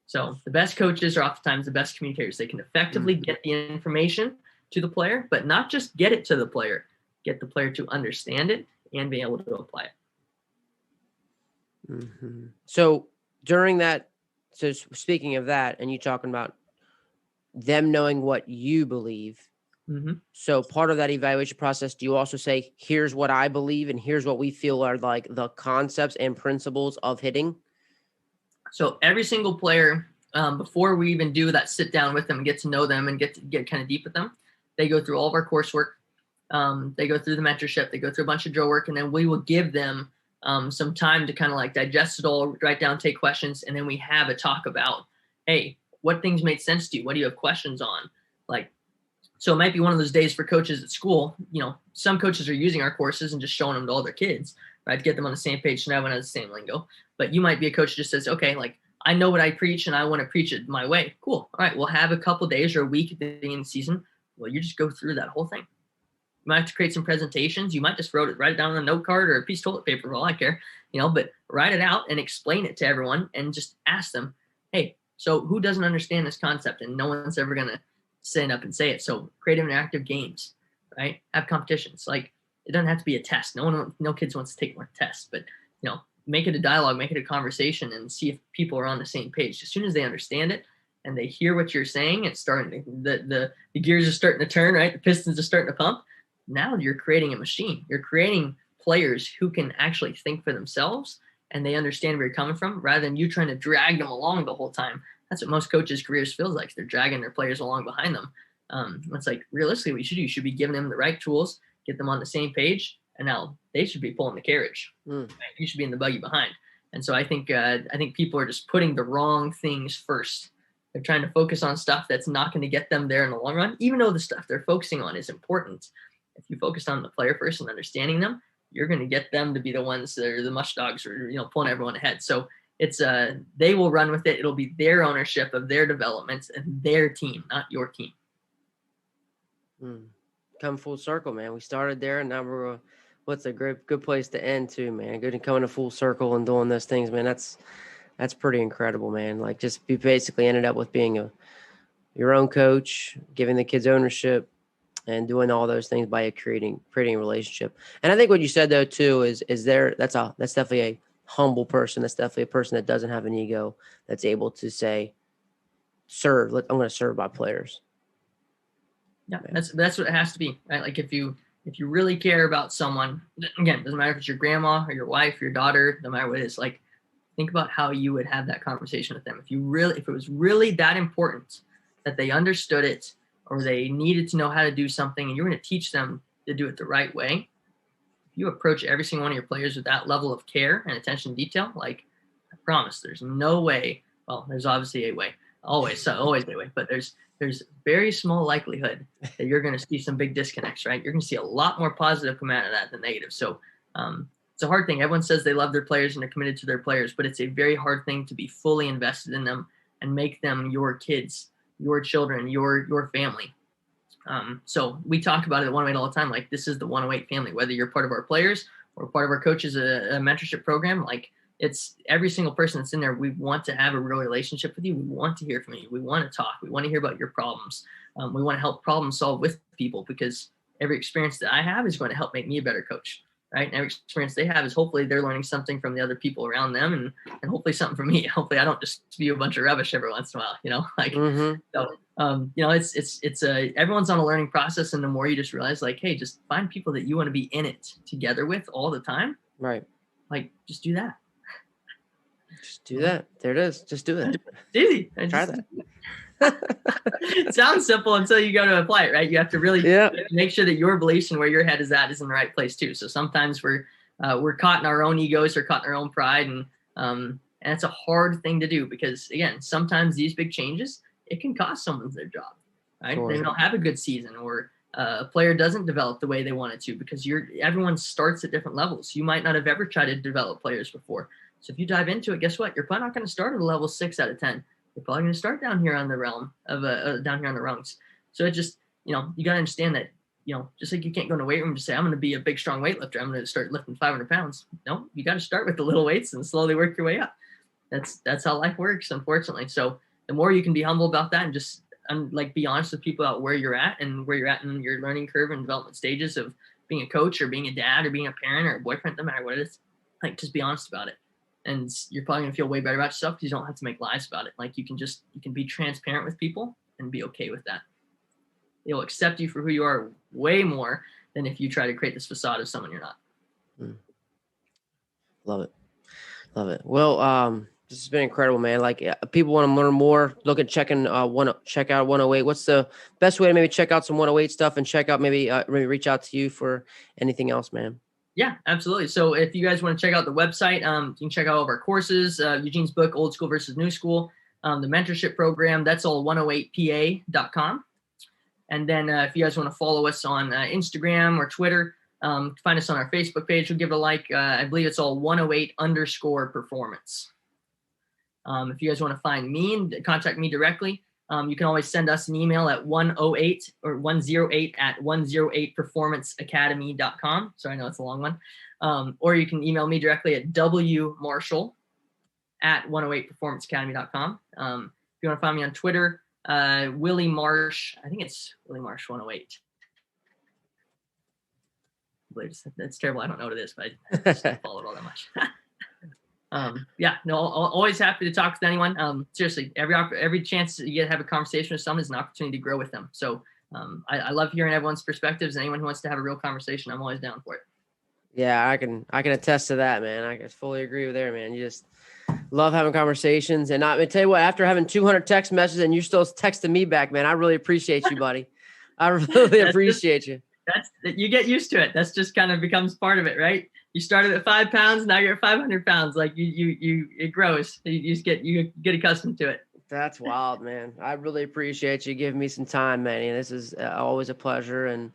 So the best coaches are oftentimes the best communicators. They can effectively get the information to the player, but not just get it to the player, get the player to understand it and be able to apply it. So during that, so speaking of that, and you talking about them knowing what you believe. So part of that evaluation process, do you also say, here's what I believe and here's what we feel are like the concepts and principles of hitting? So every single player, before we even do that sit down with them and get to know them and get kind of deep with them, they go through all of our coursework. They go through the mentorship, they go through a bunch of drill work, and then we will give them some time to kind of like digest it all, write down, take questions, and then we have a talk about, hey, what things made sense to you? What do you have questions on? Like, so it might be one of those days for coaches at school. Some coaches are using our courses and just showing them to all their kids, right, to get them on the same page so everyone has the same lingo. But you might be a coach who just says, okay, like I know what I preach and I want to preach it my way. Cool. All right, we'll have a couple days or a week at the beginning of the season. Well, you just go through that whole thing. You might have to create some presentations. You might just write it down on a note card or a piece of toilet paper, for all I care, but write it out and explain it to everyone and just ask them, hey, so who doesn't understand this concept? And no one's ever going to stand up and say it. So creative interactive games, right? Have competitions. Like it doesn't have to be a test. No kids wants to take more tests, but make it a dialogue, make it a conversation and see if people are on the same page. As soon as they understand it and they hear what you're saying, it's starting the gears are starting to turn, right? The pistons are starting to pump. Now you're creating a machine. You're creating players who can actually think for themselves and they understand where you're coming from rather than you trying to drag them along the whole time. That's what most coaches' careers feels like. They're dragging their players along behind them. It's like realistically what you should do. You should be giving them the right tools, get them on the same page, and now they should be pulling the carriage. Right? You should be in the buggy behind. And so I think people are just putting the wrong things first. They're trying to focus on stuff that's not going to get them there in the long run, even though the stuff they're focusing on is important. If you focus on the player first and understanding them, you're going to get them to be the ones that are the mush dogs or, pulling everyone ahead. So it's they will run with it. It'll be their ownership of their developments and their team, not your team. Mm. Come full circle, man. We started there, and now we're. What's a good place to end too, man. Good to coming to full circle and doing those things, man. That's pretty incredible, man. Like just you basically ended up with being your own coach, giving the kids ownership, and doing all those things by creating a relationship. And I think what you said though too is there that's definitely a humble person. That's definitely a person that doesn't have an ego. That's able to say, "Serve. I'm going to serve my players." Yeah, that's what it has to be, right? Like if you really care about someone, again, doesn't matter if it's your grandma or your wife, or your daughter, no matter what it is, like think about how you would have that conversation with them. If it was really that important that they understood it or they needed to know how to do something and you're going to teach them to do it the right way, if you approach every single one of your players with that level of care and attention to detail, like I promise there's no way, well, there's obviously a way, always a way, but there's very small likelihood that you're going to see some big disconnects, right? You're going to see a lot more positive come out of that than negative. So it's a hard thing. Everyone says they love their players and they're committed to their players, but it's a very hard thing to be fully invested in them and make them your kids, your children, your family. So we talk about it at 108 all the time. Like this is the 108 family, whether you're part of our players or part of our coaches, a mentorship program, like it's every single person that's in there. We want to have a real relationship with you. We want to hear from you. We want to talk. We want to hear about your problems. We want to help problem solve with people because every experience that I have is going to help make me a better coach, right? And every experience they have is hopefully they're learning something from the other people around them and hopefully something from me. Hopefully I don't just spew a bunch of rubbish every once in a while, like, so, it's everyone's on a learning process. And the more you just realize like, hey, just find people that you want to be in it together with all the time. Right. Like just do that. Just do that. There it is. Just do that. Easy. Try that. It sounds simple until you go to apply it, right? You have to really make sure that your beliefs and where your head is at is in the right place too. So sometimes we're caught in our own egos or caught in our own pride. And it's a hard thing to do because again, sometimes these big changes, it can cost someone their job, right? Sure. They don't have a good season or a player doesn't develop the way they wanted to because everyone starts at different levels. You might not have ever tried to develop players before. So if you dive into it, guess what? You're probably not going to start at a level 6 out of 10. You're probably going to start down here on the realm of down here on the rungs. So it just, you got to understand that, just like you can't go in a weight room and just say, I'm going to be a big, strong weightlifter. I'm going to start lifting 500 pounds. No, you got to start with the little weights and slowly work your way up. That's how life works, unfortunately. So the more you can be humble about that and just be honest with people about where you're at and where you're at in your learning curve and development stages of being a coach or being a dad or being a parent or a boyfriend, no matter what it is, like just be honest about it. And you're probably gonna feel way better about yourself because you don't have to make lies about it. Like you can be transparent with people and be okay with that. They'll accept you for who you are way more than if you try to create this facade of someone you're not. Love it. Well, this has been incredible, man. Like people want to learn more, check out 108. What's the best way to maybe check out some 108 stuff and check out maybe reach out to you for anything else, man? Yeah, absolutely. So if you guys want to check out the website, you can check out all of our courses, Eugene's book, Old School versus New School, the mentorship program, that's all 108pa.com. And then if you guys want to follow us on Instagram or Twitter, find us on our Facebook page. We'll give it a like. I believe it's all 108_performance. If you guys want to find me and contact me directly, you can always send us an email at 108 at 108performanceacademy.com. So I know it's a long one. Or you can email me directly at wmarshall@108performanceacademy.com. If you want to find me on Twitter, Willie Marsh, I think it's Willie Marsh 108. That's terrible. I don't know what it is, but I just don't follow it all that much. Always happy to talk with anyone. Seriously, every chance you get to have a conversation with someone is an opportunity to grow with them. So I love hearing everyone's perspectives. Anyone who wants to have a real conversation, I'm always down for it. Yeah, I can attest to that, man. I can fully agree with there, man. You just love having conversations. And I tell you what, after having 200 text messages and you're still texting me back, man, I really appreciate you, buddy. I really appreciate you. You get used to it. That's just kind of becomes part of it, right? You started at 5 pounds, now you're at 500 pounds. Like it grows. You get accustomed to it. That's wild, man. I really appreciate you giving me some time, man. And this is always a pleasure. And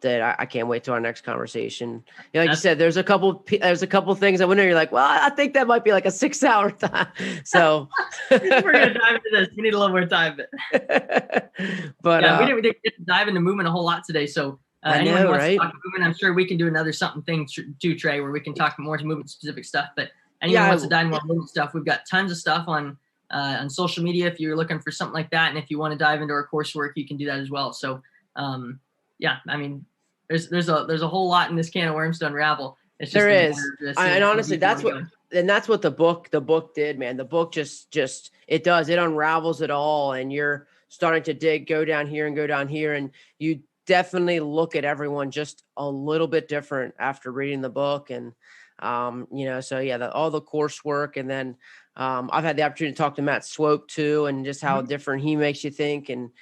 that I can't wait till our next conversation. Like you said, there's a couple things I went in. You're like, well, I think that might be like a 6-hour time. So we're gonna dive into this. We need a little more time. But yeah, we didn't get to dive into movement a whole lot today. So anyone who wants to talk movement, I'm sure we can do another thing too, Trey, where we can talk more to movement specific stuff. But anyone wants to dive into movement stuff, we've got tons of stuff on social media if you're looking for something like that, and if you want to dive into our coursework, you can do that as well. So yeah, I mean, there's a whole lot in this can of worms to unravel. It's just and honestly, that's what the book did, man. The book just it unravels it all, and you're starting to go down here, and you definitely look at everyone just a little bit different after reading the book. And so yeah, all the coursework, and then I've had the opportunity to talk to Matt Swope too, and just how different he makes you think and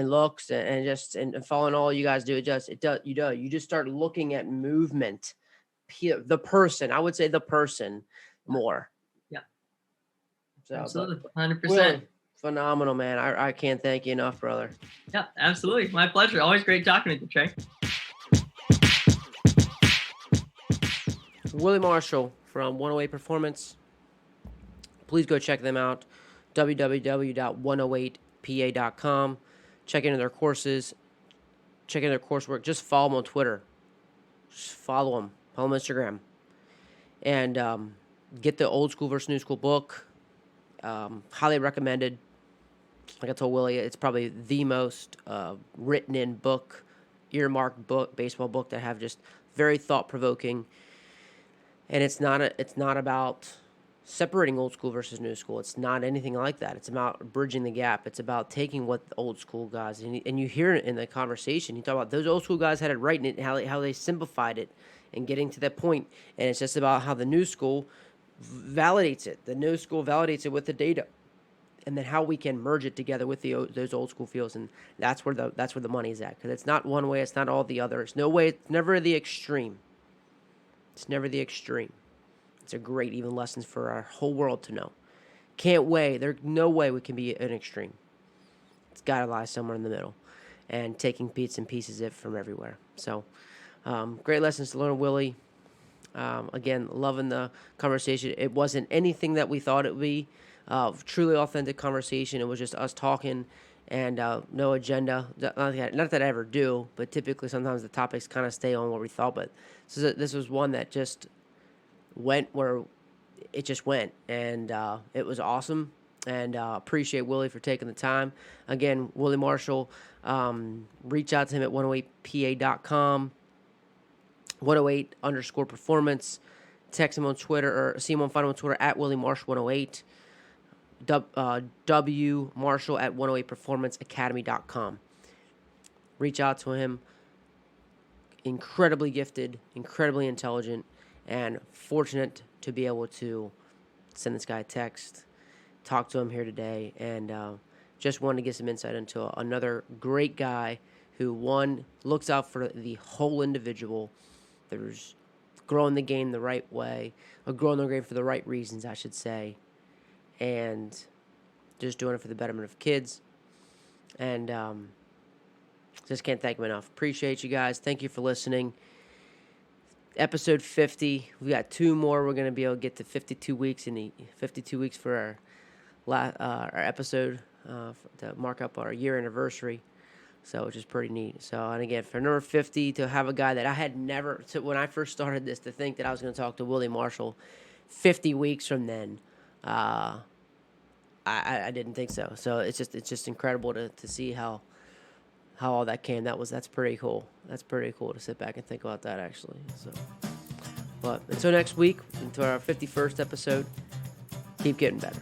looks, and following all you guys do. You just start looking at movement, the person. I would say the person more. Yeah. So absolutely, 100%. Really phenomenal, man. I can't thank you enough, brother. Yeah, absolutely, my pleasure. Always great talking with you, Trey. Willie Marshall from 108 Performance. Please go check them out. www.108pa.com. Check into their courses. Check into their coursework. Just follow them on Twitter. Just follow them. Follow them on Instagram. And get the Old School versus New School book. Highly recommended. Like I told Willie, it's probably the most written in book, earmarked book, baseball book that have just very thought-provoking. And it's not about separating old school versus new school. It's not anything like that. It's about bridging the gap. It's about taking what the old school guys, and you hear it in the conversation. You talk about those old school guys had it right, and how they simplified it and getting to that point. And it's just about how the new school validates it. The new school validates it with the data, and then how we can merge it together with those old school fields. And that's where the money is at, because it's not one way. It's not all the other. It's never the extreme. It's never the extreme. It's a great even lessons for our whole world to know. Can't wait. There's no way we can be an extreme. It's got to lie somewhere in the middle, and taking bits and pieces of it from everywhere. So, great lessons to learn, Willie. Again, loving the conversation. It wasn't anything that we thought it would be. Truly authentic conversation. It was just us talking, and no agenda. Not that I ever do, but typically sometimes the topics kind of stay on what we thought. But this was one that just went where it just went, and it was awesome. And appreciate Willie for taking the time. Again, Willie Marshall, reach out to him at 108pa.com, 108_performance. Text him on Twitter, or see him on Twitter at Willie Marshall 108. W Marshall at 108performanceacademy.com. Reach out to him. Incredibly gifted, incredibly intelligent, and fortunate to be able to send this guy a text, talk to him here today, and just wanted to get some insight into another great guy who, one, looks out for the whole individual. There's growing the game the right way, or growing the game for the right reasons, I should say, and just doing it for the betterment of kids. And just can't thank him enough. Appreciate you guys. Thank you for listening. Episode 50. We got 2 more. We're going to be able to get to 52 weeks in 52 weeks for our episode to mark up our year anniversary. So, which is pretty neat. So, and again, for number 50, to have a guy that I had never, when I first started this, to think that I was going to talk to Willie Marshall 50 weeks from then, I didn't think so. So it's just incredible to see how all that came. That's pretty cool. That's pretty cool to sit back and think about that, actually. So, but until next week, until our 51st episode, keep getting better.